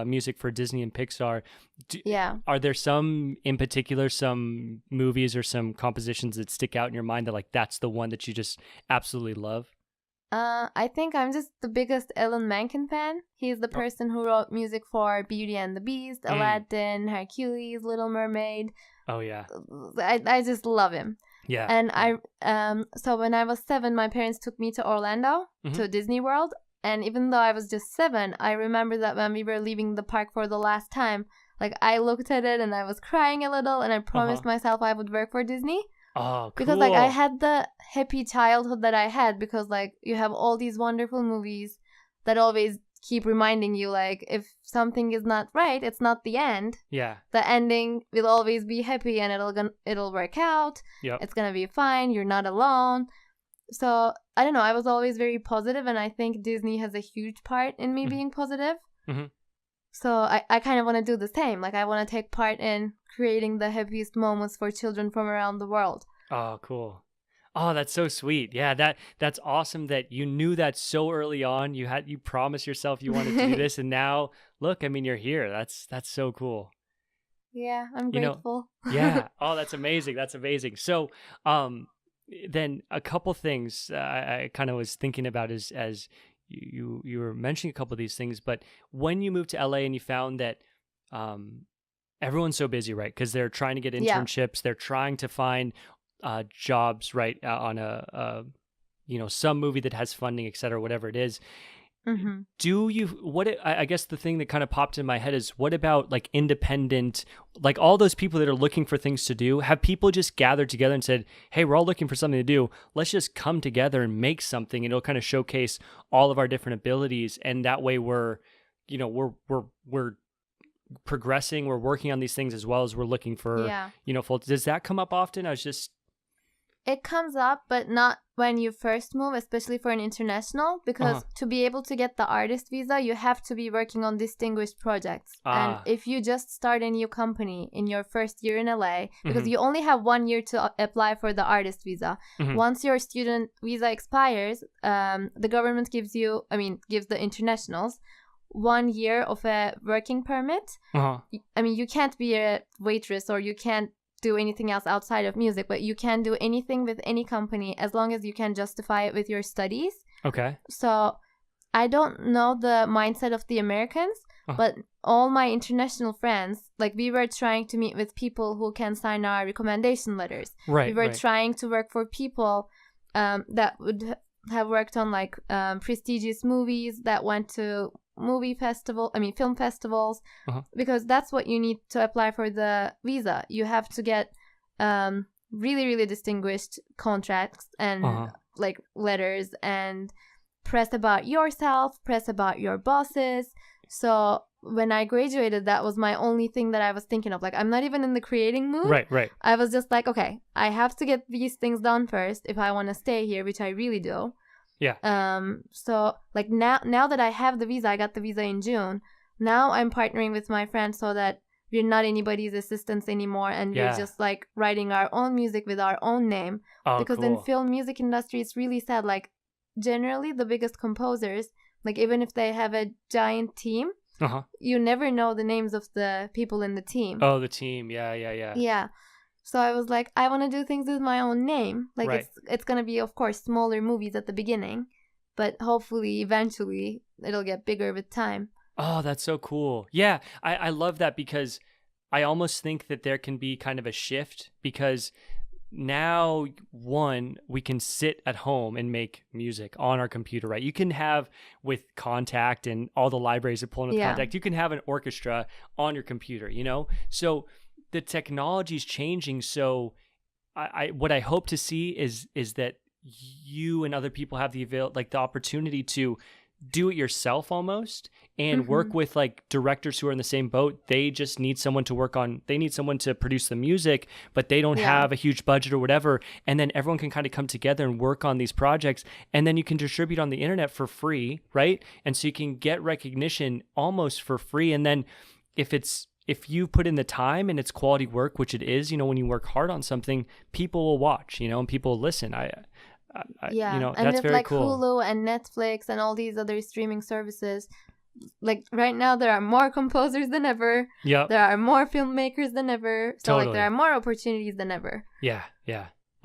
music for Disney and Pixar. Are there some in particular, some movies or some compositions that stick out in your mind that like that's the one that you just absolutely love? I think I'm just the biggest Alan Menken fan. He's the person who wrote music for Beauty and the Beast, Aladdin, Hercules, Little Mermaid. Oh yeah. I just love him. Yeah. And so when I was 7, my parents took me to Orlando to Disney World, and even though I was just 7, I remember that when we were leaving the park for the last time, like I looked at it and I was crying a little, and I promised myself I would work for Disney. Oh, cool. Because like I had the happy childhood that I had, because like you have all these wonderful movies that always keep reminding you, like, if something is not right, it's not the end. Yeah. The ending will always be happy, and it'll work out. Yep. It's gonna be fine. You're not alone. So I don't know. I was always very positive, and I think Disney has a huge part in me being positive. Mm-hmm. So I kind of want to do the same. Like I want to take part in creating the happiest moments for children from around the world. Oh, cool. Oh, that's so sweet. Yeah, that's awesome that you knew that so early on. You promised yourself you wanted to do this, and now look, I mean, you're here. That's so cool. Yeah, I'm grateful. Yeah. Oh, that's amazing. That's amazing. So, then a couple things I kind of was thinking about is as you were mentioning a couple of these things, but when you moved to LA and you found that everyone's so busy, right? Because they're trying to get internships, they're trying to find jobs, right, on a some movie that has funding, et cetera, whatever it is. Mm-hmm. I guess the thing that kind of popped in my head is, what about like independent, like all those people that are looking for things to do? Have people just gathered together and said, hey, we're all looking for something to do. Let's just come together and make something, and it'll kind of showcase all of our different abilities. And that way we're progressing, we're working on these things as well as we're looking for, full. Does that come up often? It comes up, but not when you first move, especially for an international, because to be able to get the artist visa, you have to be working on distinguished projects. And if you just start a new company in your first year in LA, because you only have 1 year to apply for the artist visa. Once your student visa expires, the government gives the internationals 1 year of a working permit. I mean, you can't be a waitress or you can't do anything else outside of music, but you can do anything with any company as long as you can justify it with your studies. Okay. So I don't know the mindset of the Americans, but all my international friends, like we were trying to meet with people who can sign our recommendation letters. Right. We were trying to work for people that would have worked on like prestigious movies that went to film festivals, because that's what you need to apply for the visa. You have to get really, really distinguished contracts and like letters, and press about yourself, press about your bosses. So when I graduated, that was my only thing that I was thinking of. Like, I'm not even in the creating mood. Right. I was just like, okay, I have to get these things done first if I want to stay here, which I really do. Yeah. So like now that I have the visa, I got the visa in June. Now I'm partnering with my friends so that we're not anybody's assistants anymore, and we're just like writing our own music with our own name. Because in film music industry, it's really sad. Like generally the biggest composers, like even if they have a giant team, you never know the names of the people in the team. Oh, the team. Yeah. Yeah. So I was like, I want to do things with my own name. Like Right. it's going to be, of course, smaller movies at the beginning, but hopefully eventually it'll get bigger with time. Oh, that's so cool. Yeah, I love that because I almost think that there can be kind of a shift because now, one, we can sit at home and make music on our computer, right? You can have with Contact and all the libraries that pull in with Yeah. Contact, you can have an orchestra on your computer, you know? So the technology is changing. So I what I hope to see is that you and other people have the opportunity to do it yourself almost and work with like directors who are in the same boat. They just need someone to produce the music, but they don't have a huge budget or whatever. And then everyone can kind of come together and work on these projects. And then you can distribute on the internet for free, right? And so you can get recognition almost for free. And then if you put in the time and it's quality work, which it is, you know, when you work hard on something, people will watch, you know, and people will listen. You know, and that's with very like cool. Hulu and Netflix and all these other streaming services, like right now there are more composers than ever. Yep. There are more filmmakers than ever. So Totally. like there are more opportunities than ever. Yeah.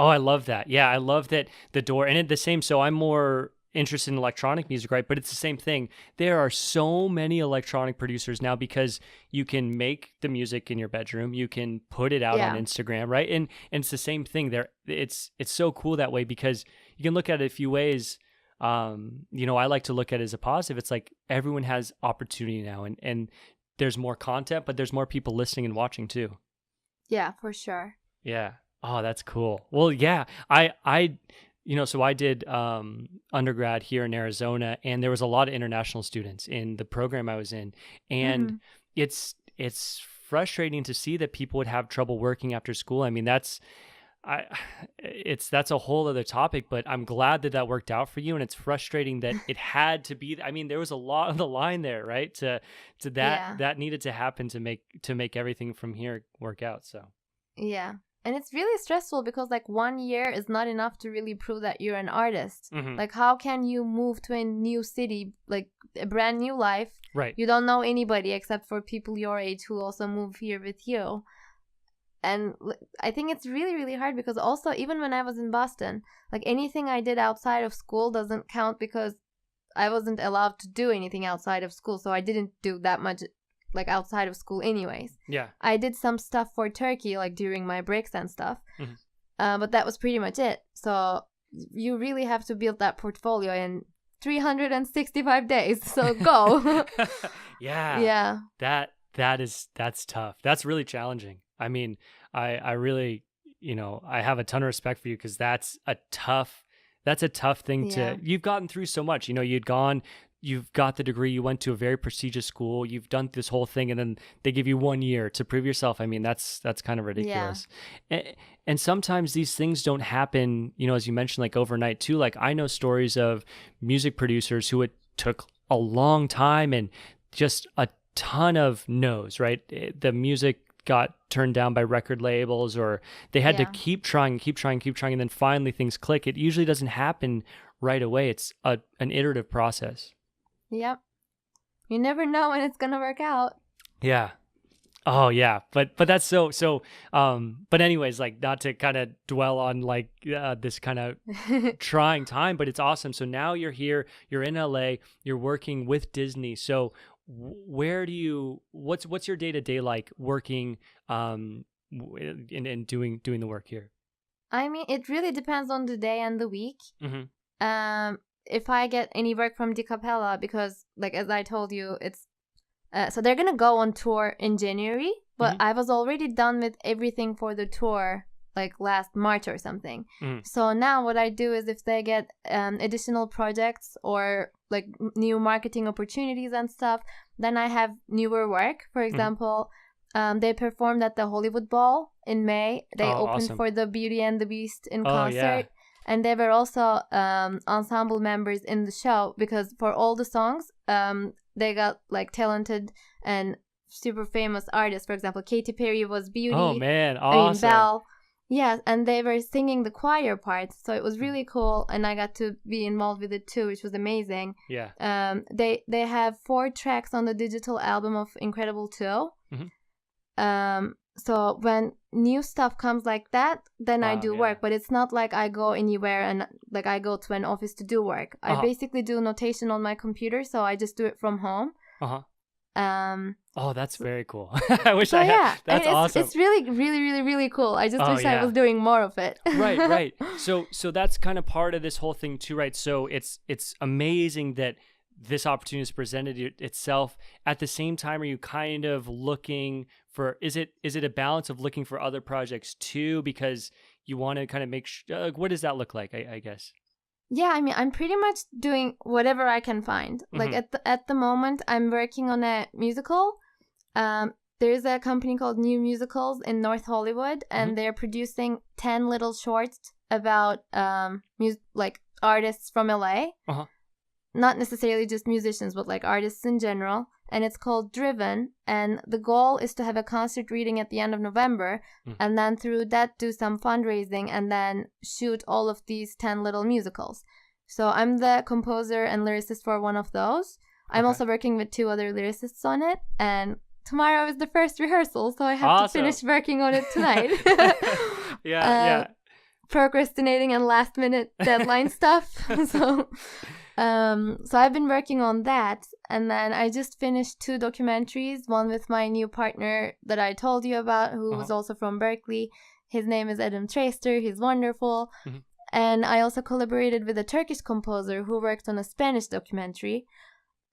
Oh, I love that. Yeah, I love that the door and the same. So I'm more interested in electronic music, right? But it's the same thing. There are so many electronic producers now because you can make the music in your bedroom, you can put it out on Instagram, right? And it's the same thing there. It's so cool that way because you can look at it a few ways. You know, I like to look at it as a positive. It's like everyone has opportunity now and there's more content, but there's more people listening and watching too. Yeah, for sure. Yeah. Oh, that's cool. Well, yeah, I you know, so I did undergrad here in Arizona, and there was a lot of international students in the program I was in, and it's frustrating to see that people would have trouble working after school. I mean, that's a whole other topic, but I'm glad that worked out for you, and it's frustrating that it had to be. I mean, there was a lot on the line there, right? To that needed to happen to make everything from here work out. So yeah. And it's really stressful because like 1 year is not enough to really prove that you're an artist. Like how can you move to a new city, like a brand new life? Right. You don't know anybody except for people your age who also move here with you. And I think it's really, really hard because also even when I was in Boston, like anything I did outside of school doesn't count because I wasn't allowed to do anything outside of school. So I didn't do that much like outside of school anyways. Yeah. I did some stuff for Turkey like during my breaks and stuff. But that was pretty much it. So you really have to build that portfolio in 365 days. So go. Yeah. That's tough. That's really challenging. I mean, I really, you know, I have a ton of respect for you because that's a tough thing to, you've gotten through so much, you know, you've got the degree, you went to a very prestigious school, you've done this whole thing, and then they give you 1 year to prove yourself. I mean, that's kind of ridiculous. And sometimes these things don't happen, you know, as you mentioned, like overnight too. Like I know stories of music producers who it took a long time and just a ton of no's, right? The music got turned down by record labels, or they had to keep trying, and then finally things click. It usually doesn't happen right away. It's an iterative process. Yep. You never know when it's gonna work out. Yeah. Oh yeah. But that's so but anyways, like not to kind of dwell on like this kind of trying time, but it's awesome. So now you're here, you're in LA, you're working with Disney. So where do you what's your day-to-day like working and doing the work here? I mean, it really depends on the day and the week. If I get any work from Dcapella, because like as I told you, it's so they're gonna go on tour in January, but I was already done with everything for the tour like last March or something. So now what I do is if they get additional projects or like new marketing opportunities and stuff, then I have newer work. For example, they performed at the Hollywood Bowl in May. They opened awesome. for the Beauty and the Beast in concert. And they were also ensemble members in the show because for all the songs, they got like talented and super famous artists. For example, Katy Perry was Beauty. Oh man, awesome. Belle. Yeah, and they were singing the choir parts, so it was really cool, and I got to be involved with it too, which was amazing. Yeah. They have 4 tracks on the digital album of Incredible 2. So when new stuff comes like that, then I do work. But it's not like I go anywhere and like I go to an office to do work. I basically do notation on my computer, so I just do it from home. Oh, that's very cool. I wish I had. That's awesome. It's really, really, really, really cool. I just wish I was doing more of it. Right. So that's kind of part of this whole thing too, right? So it's amazing that this opportunity has presented itself. At the same time, are you kind of looking for, is it a balance of looking for other projects too, because you want to kind of make sure, what does that look like, I guess? Yeah, I mean, I'm pretty much doing whatever I can find. Like at the moment, I'm working on a musical. There's a company called New Musicals in North Hollywood, and they're producing 10 little shorts about like artists from LA. Not necessarily just musicians, but like artists in general. And it's called Driven. And the goal is to have a concert reading at the end of November. And then through that, do some fundraising and then shoot all of these 10 little musicals. So I'm the composer and lyricist for one of those. I'm also working with 2 other lyricists on it. And tomorrow is the first rehearsal, so I have to finish working on it tonight. Procrastinating and last minute deadline stuff. So I've been working on that, and then I just finished 2 documentaries, one with my new partner that I told you about, who was also from Berklee. His name is Adam Traster. He's wonderful. And I also collaborated with a Turkish composer who worked on a Spanish documentary.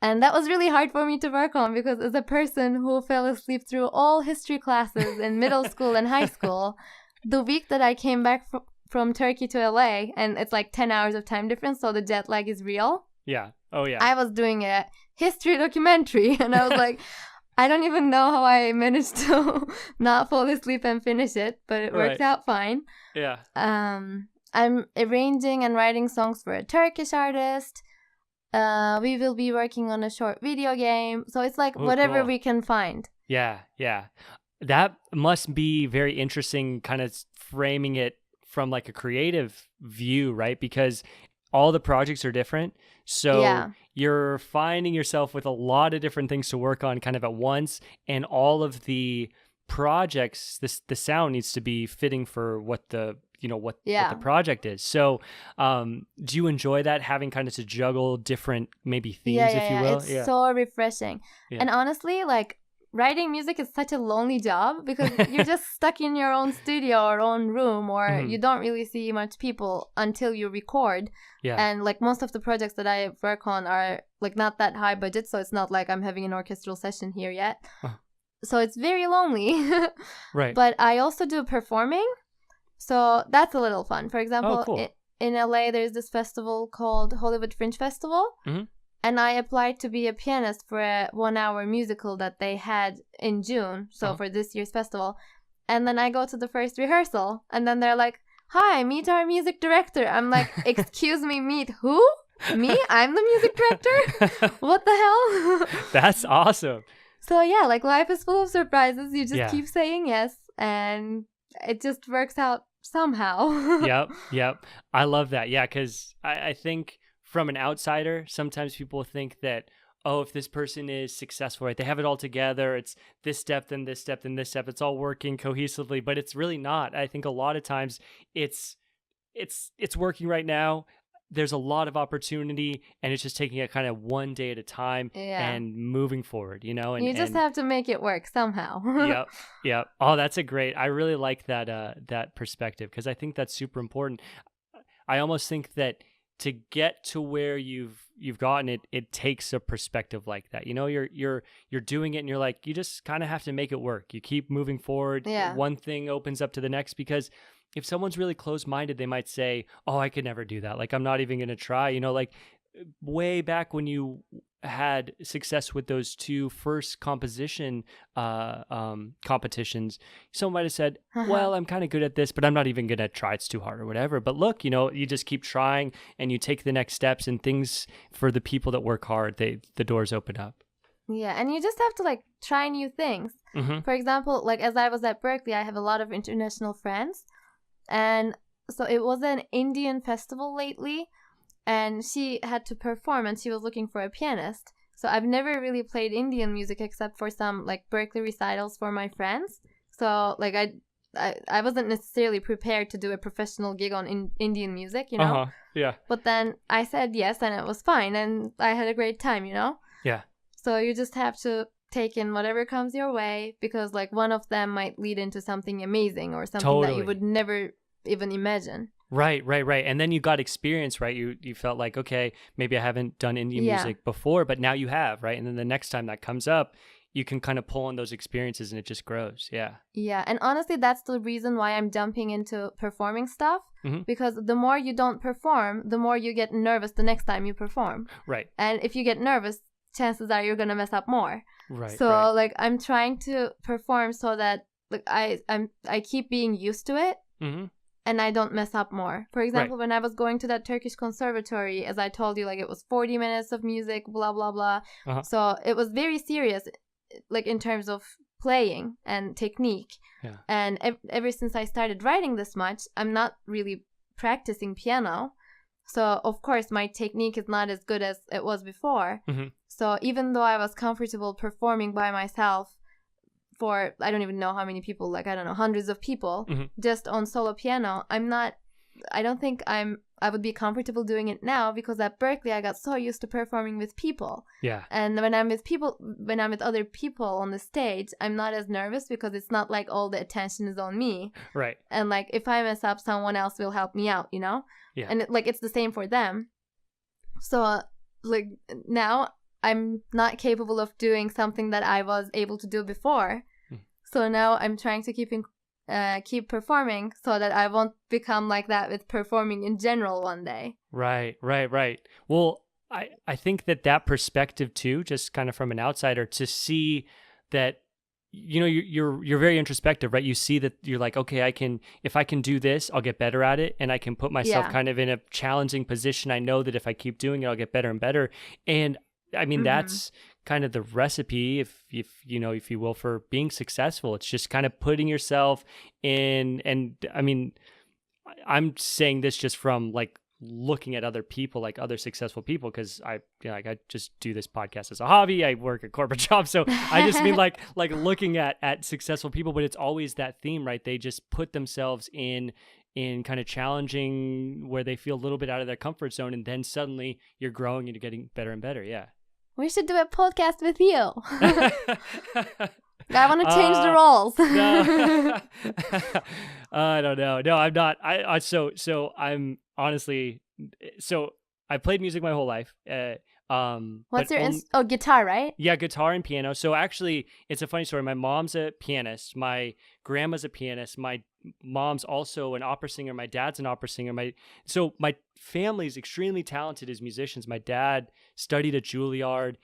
And that was really hard for me to work on because as a person who fell asleep through all history classes in middle school and high school, the week that I came back from Turkey to LA, and it's like 10 hours of time difference, so the jet lag is real. Yeah. Oh, yeah. I was doing a history documentary, and I was like, I don't even know how I managed to not fall asleep and finish it, but it worked out fine. Yeah. I'm arranging and writing songs for a Turkish artist. We will be working on a short video game. So it's like whatever we can find. Yeah. That must be very interesting, kind of framing it from like a creative view, right? Because all the projects are different. So you're finding yourself with a lot of different things to work on kind of at once. And all of the projects, the sound needs to be fitting for what the project is. So do you enjoy that, having kind of to juggle different maybe themes, if you will? It's so refreshing. And honestly, like, writing music is such a lonely job because you're just stuck in your own studio or own room, or you don't really see much people until you record. And like most of the projects that I work on are like not that high budget, so it's not like I'm having an orchestral session here yet. So it's very lonely. Right. But I also do performing, so that's a little fun. For example, in LA, there's this festival called Hollywood Fringe Festival. And I applied to be a pianist for a 1-hour musical that they had in June, so for this year's festival. And then I go to the first rehearsal, and then they're like, "Hi, meet our music director." I'm like, "Excuse me, meet who? Me? I'm the music director? What the hell?" That's awesome. So yeah, like life is full of surprises. You just keep saying yes, and it just works out somehow. Yep. I love that. Yeah, because I think from an outsider, sometimes people think that, oh, if this person is successful, right, they have it all together, it's this step, then this step, then this step, it's all working cohesively, but it's really not. I think a lot of times it's working right now. There's a lot of opportunity, and it's just taking it kind of one day at a time and moving forward, And you just have to make it work somehow. Yep. Oh, that's I really like that perspective, because I think that's super important. I almost think that to get to where you've gotten it takes a perspective like that. You're doing it, and you're like, you just kind of have to make it work. You keep moving forward. One thing opens up to the next, because if someone's really close-minded, they might say, "Oh, I could never do that. Like, I'm not even going to try." Like way back when you had success with those 2 first composition competitions, someone might have said, "Well, I'm kind of good at this, but I'm not even going to try. It's too hard," or whatever. But look, you just keep trying, and you take the next steps, and things, for the people that work hard, the doors open up. Yeah, and you just have to like try new things. For example, like as I was at Berklee, I have a lot of international friends. And so it was an Indian festival lately, and she had to perform, and she was looking for a pianist. So I've never really played Indian music except for some like Berklee recitals for my friends. So like I wasn't necessarily prepared to do a professional gig on Indian music, you know. Yeah. But then I said yes, and it was fine, and I had a great time, you know. Yeah. So you just have to take in whatever comes your way, because like one of them might lead into something amazing or something that you would never even imagine. Right. And then you got experience, right? You felt like, okay, maybe I haven't done Indian music before, but now you have, right? And then the next time that comes up, you can kind of pull on those experiences and it just grows. Yeah. Yeah. And honestly, that's the reason why I'm jumping into performing stuff, because the more you don't perform, the more you get nervous the next time you perform. Right. And if you get nervous, chances are you're going to mess up more. Right. So like I'm trying to perform so that like I keep being used to it. And I don't mess up more. For example, when I was going to that Turkish conservatory, as I told you, like it was 40 minutes of music, blah, blah, blah. So it was very serious, like in terms of playing and technique. Yeah. And ever since I started writing this much, I'm not really practicing piano. So of course my technique is not as good as it was before. So even though I was comfortable performing by myself for I don't even know how many people, like I don't know, hundreds of people, just on solo piano, I don't think I would be comfortable doing it now, because at Berklee I got so used to performing with people. Yeah. And when I'm with other people on the stage, I'm not as nervous, because it's not like all the attention is on me. Right. And like if I mess up, someone else will help me out, you know? Yeah. And it's the same for them. So like now I'm not capable of doing something that I was able to do before. So now I'm trying to keep performing so that I won't become like that with performing in general one day. Right. Well, I think that perspective too, just kind of from an outsider, to see that, you know, you're very introspective, right? You see that you're like, okay, if I can do this, I'll get better at it, and I can put myself kind of in a challenging position. I know that if I keep doing it, I'll get better and better. And I mean, that's kind of the recipe, if you will, for being successful. It's just kind of putting yourself in, and I mean, I'm saying this just from like looking at other people, like other successful people, because I just do this podcast as a hobby. I work a corporate job, so I just mean like looking at successful people. But it's always that theme, right? They just put themselves in kind of challenging, where they feel a little bit out of their comfort zone, and then suddenly you're growing and you're getting better and better. Yeah. We should do a podcast with you. I want to change the roles. No. I don't know. No, I'm not. So I'm honestly, so I played music my whole life. What's your guitar, right? Yeah, guitar and piano. So actually, it's a funny story. My mom's a pianist. My grandma's a pianist. My mom's also an opera singer. My dad's an opera singer. My family's extremely talented as musicians. My dad studied at Juilliard.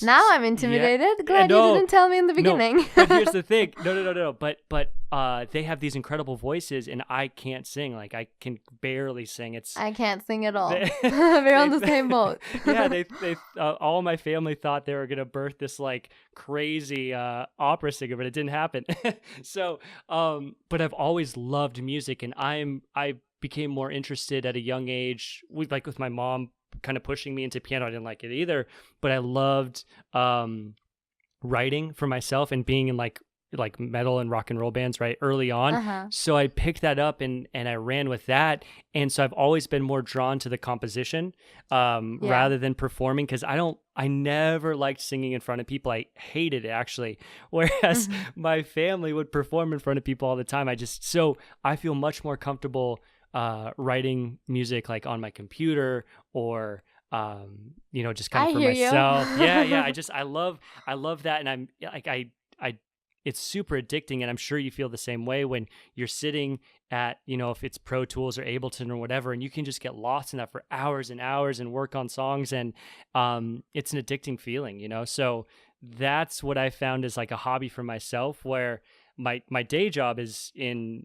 Now I'm intimidated. Glad you didn't tell me in the beginning. No, but here's the thing. No. But they have these incredible voices, and I can't sing. Like, I can barely sing. I can't sing at all. We're on the same boat. Yeah, they all my family thought they were gonna birth this like crazy opera singer, but it didn't happen. So, but I've always loved music, and I became more interested at a young age with my mom kind of pushing me into piano. I didn't like it either, but I loved writing for myself and being in like metal and rock and roll bands right early on. So I picked that up and I ran with that. And so I've always been more drawn to the composition rather than performing, because I never liked singing in front of people. I hated it, actually. Whereas my family would perform in front of people all the time. So I feel much more comfortable writing music like on my computer or just kind of for myself. Yeah. I love that. And I'm like, it's super addicting, and I'm sure you feel the same way when you're sitting at, if it's Pro Tools or Ableton or whatever, and you can just get lost in that for hours and hours and work on songs, and it's an addicting feeling, So that's what I found is like a hobby for myself, where my day job is in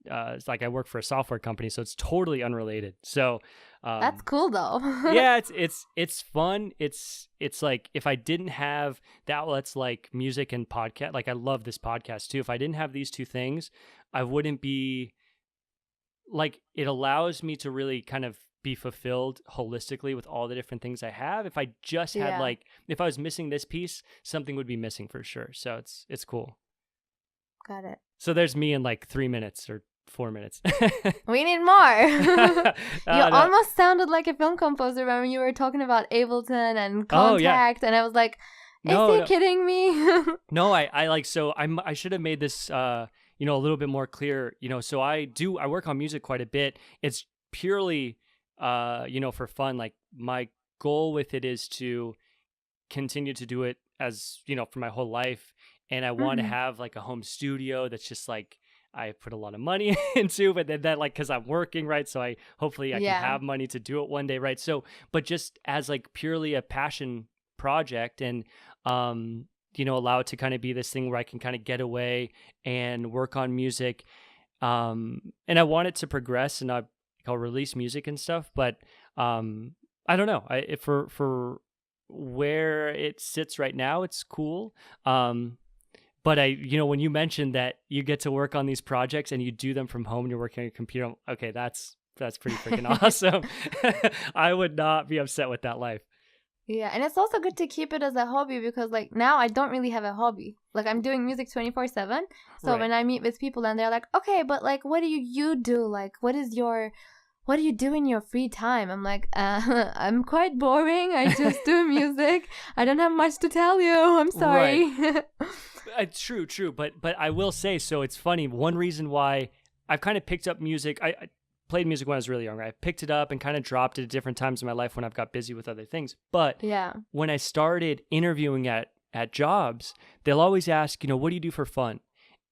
it's like I work for a software company, so it's totally unrelated. So that's cool though. Yeah, it's fun. It's like if I didn't have the outlets like music and podcast, like I love this podcast too. If I didn't have these two things, I wouldn't be like, it allows me to really kind of be fulfilled holistically with all the different things I have. If I just had if I was missing this piece, something would be missing for sure. So it's cool. Got it. So there's me in like 3 minutes or 4 minutes. We need more. You No. almost sounded like a film composer when you were talking about Ableton and Contact, and I was like, is he kidding me? No, I like, so I should have made this a little bit more clear. So I work on music quite a bit. It's purely for fun. Like, my goal with it is to continue to do it as for my whole life, and I want to have like a home studio that's just like I put a lot of money into, but then that, like, because I'm working, right? So I can have money to do it one day, right? So, but just as like purely a passion project, and allow it to kind of be this thing where I can kind of get away and work on music, and I want it to progress, and I'll release music and stuff, but I don't know. For where it sits right now, it's cool. But when you mentioned that you get to work on these projects and you do them from home and you're working on your computer, okay, that's pretty freaking awesome. I would not be upset with that life. Yeah, and it's also good to keep it as a hobby, because like now I don't really have a hobby. Like, I'm doing music 24/7. So when I meet with people and they're like, okay, but like, what do you do? Like, what do you do in your free time? I'm like, I'm quite boring. I just do music. I don't have much to tell you. I'm sorry. Right. True. But I will say, so it's funny. One reason why I've kind of picked up music, I played music when I was really young. I picked it up and kind of dropped it at different times in my life when I've got busy with other things. But when I started interviewing at jobs, they'll always ask, what do you do for fun?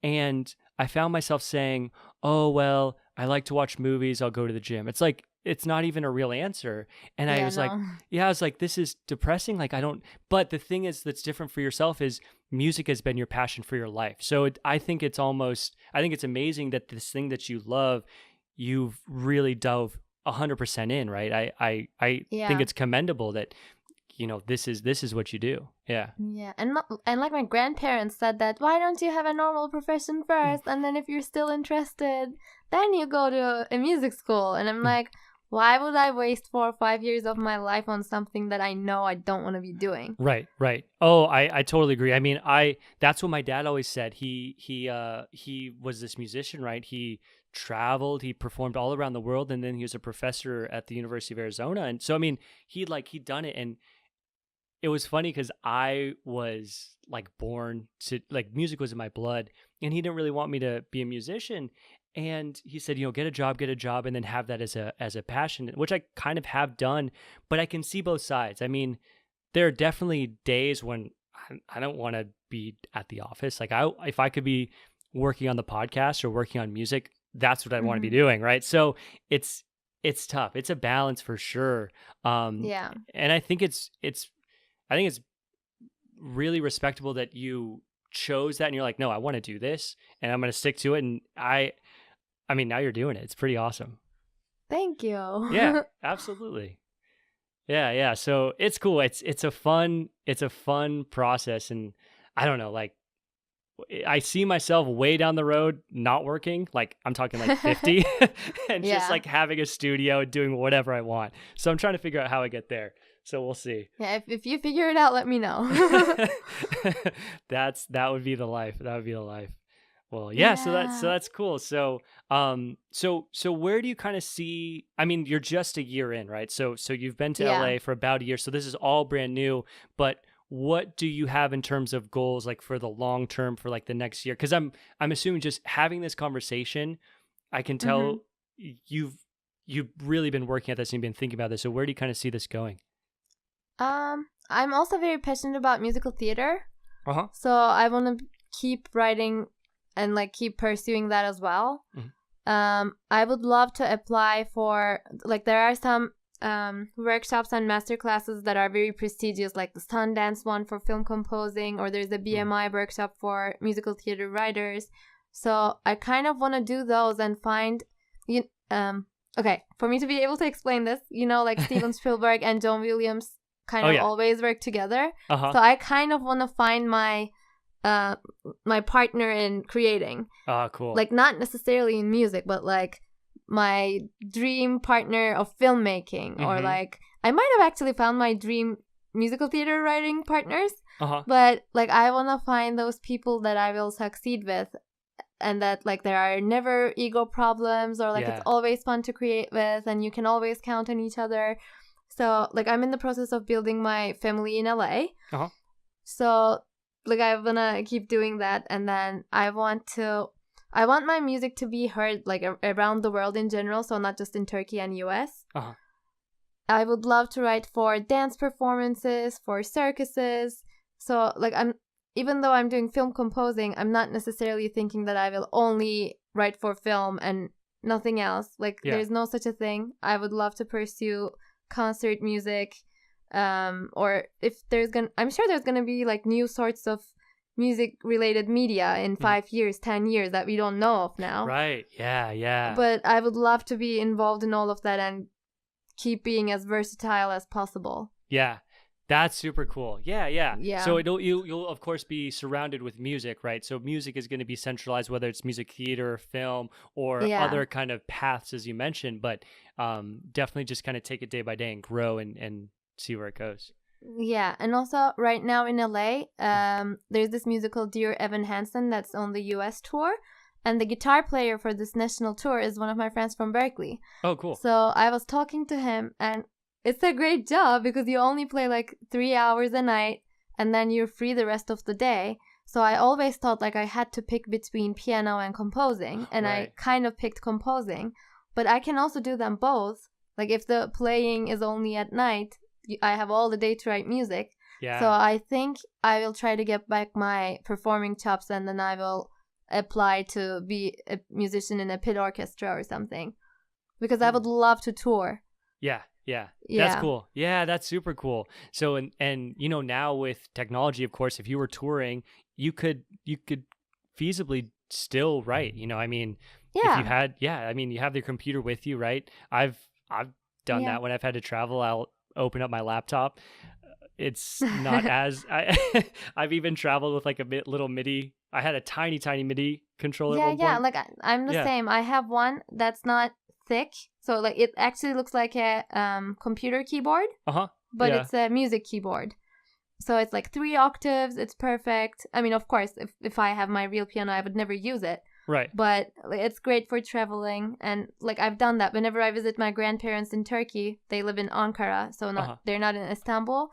And I found myself saying, oh, well, I like to watch movies. I'll go to the gym. It's like, it's not even a real answer. And I was like, this is depressing. Like, but the thing is that's different for yourself is music has been your passion for your life. So I think it's amazing that this thing that you love, you've really dove 100% in, right? I think it's commendable that, this is what you do. Yeah. Yeah. And like my grandparents said that, why don't you have a normal profession first? And then if you're still interested, then you go to a music school. And I'm like, why would I waste 4 or 5 years of my life on something that I know I don't want to be doing? Right. Oh, I totally agree. I mean, that's what my dad always said. He was this musician, right? He traveled, he performed all around the world, and then he was a professor at the University of Arizona. And so, I mean, he'd done it, and it was funny because I was like born to, like, music was in my blood, and he didn't really want me to be a musician. And he said, get a job, and then have that as a passion, which I kind of have done, but I can see both sides. I mean, there are definitely days when I don't want to be at the office. Like, if I could be working on the podcast or working on music, that's what I want to be doing, right? So it's tough. It's a balance for sure. Yeah. And I think it's really respectable that you chose that, and you're like, no, I want to do this, and I'm going to stick to it. And I mean, now you're doing it. It's pretty awesome. Thank you. Yeah, absolutely. Yeah. So it's cool. It's a fun process, and I don't know, like, I see myself way down the road not working. Like, I'm talking like 50 and just like having a studio and doing whatever I want. So I'm trying to figure out how I get there. So we'll see. Yeah, if you figure it out, let me know. That would be the life. That would be the life. Well, yeah. So that's cool. So where do you kind of see? I mean, you're just a year in, right? So you've been to LA for about a year. So this is all brand new. But what do you have in terms of goals, like for the long term, for like the next year? Because I'm assuming just having this conversation, I can tell you've really been working at this and you've been thinking about this. So where do you kind of see this going? I'm also very passionate about musical theater. So I want to keep writing and like keep pursuing that as well. I would love to apply for, like, there are some workshops and master classes that are very prestigious, like the Sundance one for film composing, or there's a BMI workshop for musical theater writers. So I kind of want to do those and find, okay, for me to be able to explain this, like Steven Spielberg and John Williams kind of always work together. So I kind of want to find my partner in creating. Cool. Like, not necessarily in music, but like my dream partner of filmmaking, or like I might have actually found my dream musical theater writing partners, but like I want to find those people that I will succeed with and that like there are never ego problems, or like it's always fun to create with, and you can always count on each other. So like I'm in the process of building my family in LA. So like I wanna keep doing that, and then I want my music to be heard like around the world in general, so not just in Turkey and US. I would love to write for dance performances, for circuses. So like even though I'm doing film composing, I'm not necessarily thinking that I will only write for film and nothing else. Like there's no such a thing. I would love to pursue concert music, or if I'm sure there's gonna be like new sorts of music related media in 5 years, 10 years that we don't know of now. Right. Yeah. But I would love to be involved in all of that and keep being as versatile as possible. Yeah. That's super cool. Yeah. So you'll of course be surrounded with music, right? So music is going to be centralized, whether it's music theater, film, or other kind of paths, as you mentioned. But definitely just kind of take it day by day and grow and see where it goes. Yeah, and also right now in LA, there's this musical Dear Evan Hansen that's on the US tour, and the guitar player for this national tour is one of my friends from Berklee. Oh, cool. So I was talking to him, and it's a great job because you only play like 3 hours a night, and then you're free the rest of the day. So I always thought like I had to pick between piano and composing, and I kind of picked composing, but I can also do them both. Like if the playing is only at night, I have all the day to write music. Yeah. So I think I will try to get back my performing chops, and then I will apply to be a musician in a pit orchestra or something, because I would love to tour. Yeah. That's cool. Yeah, that's super cool. So and you know, now with technology, of course, if you were touring, you could feasibly still write, you know. I mean, if you had I mean, you have the computer with you, right? I've done that when I've had to travel. I'll open up my laptop. It's not as I've even traveled with like a little MIDI. I had a tiny MIDI controller. Yeah, like I'm the same. I have one that's not thick, so like it actually looks like a computer keyboard, but it's a music keyboard. So it's like 3 octaves. It's perfect. I mean, of course, if I have my real piano, I would never use it. Right. But it's great for traveling, and like I've done that whenever I visit my grandparents in Turkey. They live in Ankara, so they're not in Istanbul,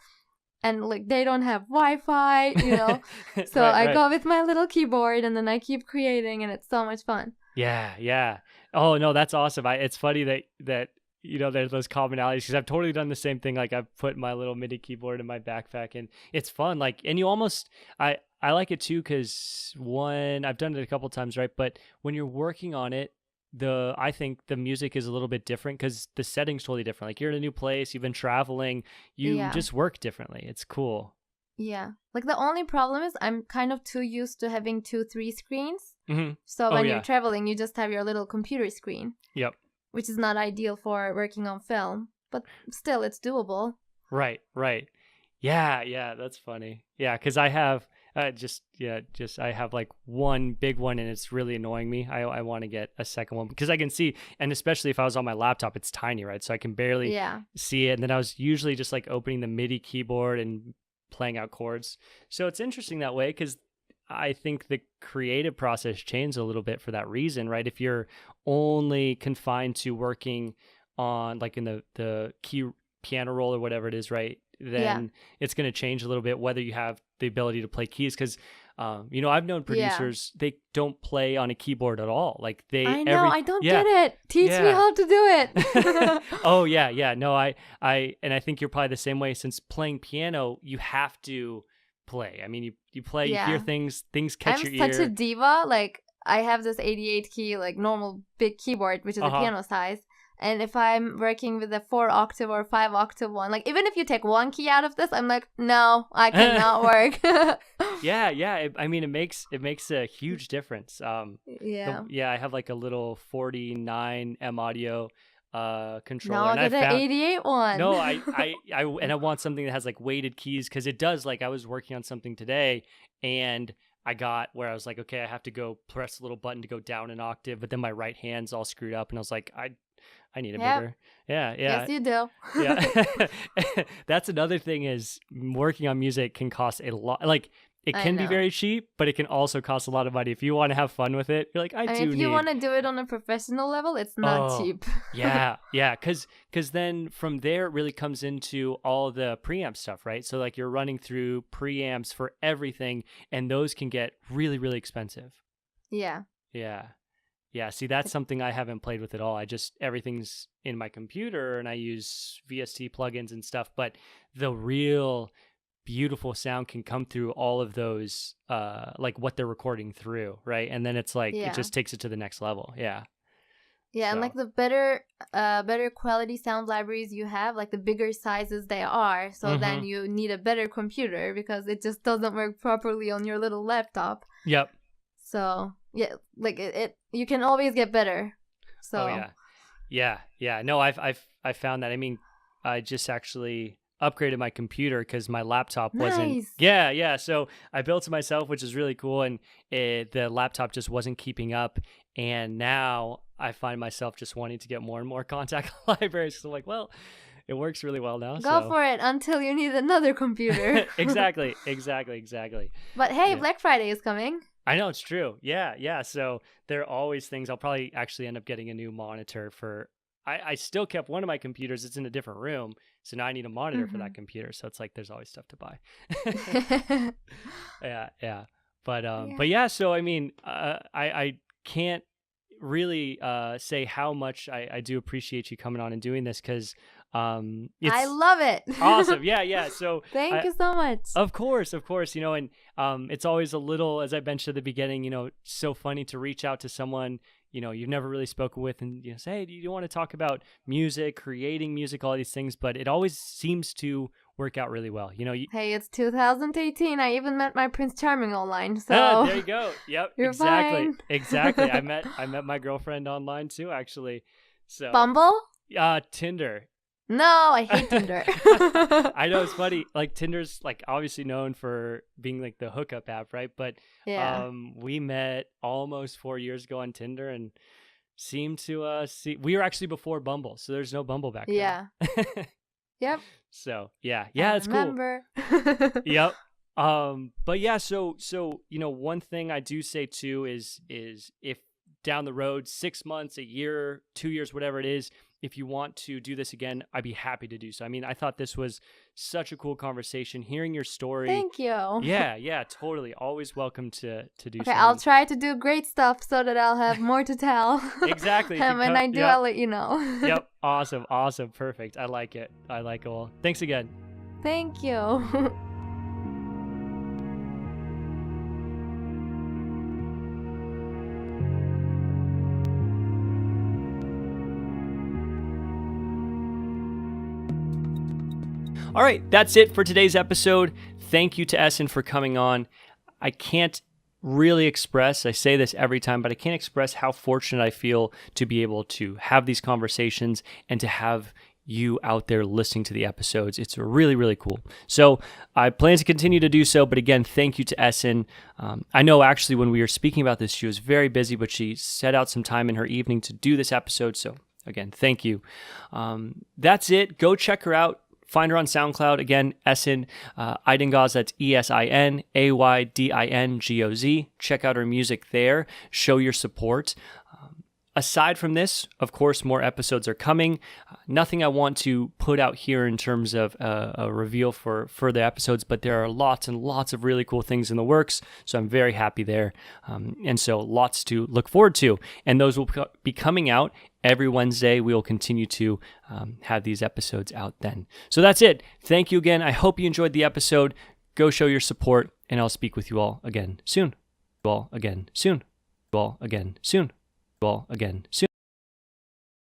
and like they don't have Wi-Fi, you know. So I go with my little keyboard, and then I keep creating, and it's so much fun. Yeah. Oh no, that's awesome. It's funny that you know, there's those commonalities, because I've totally done the same thing. Like I've put my little MIDI keyboard in my backpack, and it's fun. Like, and you almost, I like it too, because one, I've done it a couple times, right? But when you're working on it, I think the music is a little bit different because the setting's totally different. Like you're in a new place, you've been traveling, you just work differently. It's cool. Yeah. Like the only problem is I'm kind of too used to having 2-3 screens. So when you're traveling, you just have your little computer screen. Yep. Which is not ideal for working on film, but still it's doable. Right. Yeah, that's funny. Yeah, because I have I have like one big one, and it's really annoying me. I want to get a second one because I can see, and especially if I was on my laptop, it's tiny, right? So I can barely see it. And then I was usually just like opening the MIDI keyboard and playing out chords. So it's interesting that way, because I think the creative process changed a little bit for that reason, right? If you're only confined to working on like in the key piano roll or whatever it is, right? Then it's going to change a little bit whether you have the ability to play keys, because you know, I've known producers, they don't play on a keyboard at all. Like I don't get it. Teach me how to do it. Oh yeah. No, I think you're probably the same way, since playing piano, you have to play. I mean, you play, you hear things catch your ear. I'm such a diva. Like I have this 88 key, like normal big keyboard, which is a piano size. And if I'm working with a 4 octave or 5 octave one, like even if you take one key out of this, I'm like, no, I cannot work. Yeah. I mean, it makes a huge difference. I have like a little 49 M audio controller. No, I got an 88 one. No, I want something that has like weighted keys, because it does. Like I was working on something today, and I got where I was like, okay, I have to go press a little button to go down an octave, but then my right hand's all screwed up, and I was like, I need a bigger. Yeah. Yes, you do. Yeah. That's another thing, is working on music can cost a lot. Like it can be very cheap, but it can also cost a lot of money. If you want to have fun with it, you're like, if you want to do it on a professional level, it's not cheap. yeah, because then from there it really comes into all the preamp stuff, right? So like you're running through preamps for everything, and those can get really, really expensive. Yeah. See, that's something I haven't played with at all. Everything's in my computer, and I use VST plugins and stuff, but the real beautiful sound can come through all of those, like what they're recording through, right? And then it's like, it just takes it to the next level. Yeah, and like the better quality sound libraries you have, like the bigger sizes they are, so then you need a better computer because it just doesn't work properly on your little laptop. Yep. So yeah, like it you can always get better. So yeah. No, I've found that. I mean, I just actually upgraded my computer because my laptop wasn't. Yeah. So I built it myself, which is really cool, and the laptop just wasn't keeping up. And now I find myself just wanting to get more and more contact libraries. So I'm like, well, it works really well now. Go for it until you need another computer. Exactly. But hey, Black Friday is coming. I know, it's true. Yeah. So there are always things. I'll probably actually end up getting a new monitor for. I still kept one of my computers. It's in a different room. So now I need a monitor for that computer. So it's like there's always stuff to buy. Yeah. But yeah, so I mean, I can't really say how much I do appreciate you coming on and doing this because I love it. Awesome. Yeah. So thank you so much. Of course, and it's always a little, as I mentioned at the beginning, so funny to reach out to someone you've never really spoken with and say, hey, do you want to talk about music, creating music, all these things? But it always seems to work out really well. Hey, it's 2018. I even met my Prince Charming online. So there you go. Yep. You're fine. Exactly. I met my girlfriend online too, actually. So Bumble? Tinder. No, I hate Tinder. I know, it's funny. Like Tinder's like obviously known for being like the hookup app, right? But we met almost 4 years ago on Tinder and seemed to see. We were actually before Bumble, so there's no Bumble back then. Yeah. Yep. So yeah, it's remember. Cool. Yep. But yeah, so one thing I do say too is if down the road, 6 months, a year, 2 years, whatever it is, if you want to do this again, I'd be happy to do so. I mean, I thought this was such a cool conversation, hearing your story. Thank you. Yeah, totally. Always welcome to do okay, something. I'll try to do great stuff so that I'll have more to tell. Exactly. And when I do, I'll let you know. Yep. Awesome. Perfect. I like it. Well, thanks again. Thank you. All right, that's it for today's episode. Thank you to Esin for coming on. I can't really express, I say this every time, but I can't express how fortunate I feel to be able to have these conversations and to have you out there listening to the episodes. It's really, really cool. So I plan to continue to do so, but again, thank you to Esin. I know actually when we were speaking about this, she was very busy, but she set out some time in her evening to do this episode. So again, thank you. That's it. Go check her out. Find her on SoundCloud. Again, Esin Aydingoz. That's ESINAYDINGOZ. Check out her music there. Show your support. Aside from this, of course, more episodes are coming. Nothing I want to put out here in terms of a reveal for further episodes, but there are lots and lots of really cool things in the works, so I'm very happy there. And so lots to look forward to. And those will be coming out every Wednesday. We will continue to have these episodes out then. So that's it. Thank you again. I hope you enjoyed the episode. Go show your support, and I'll speak with you all again soon. Again soon.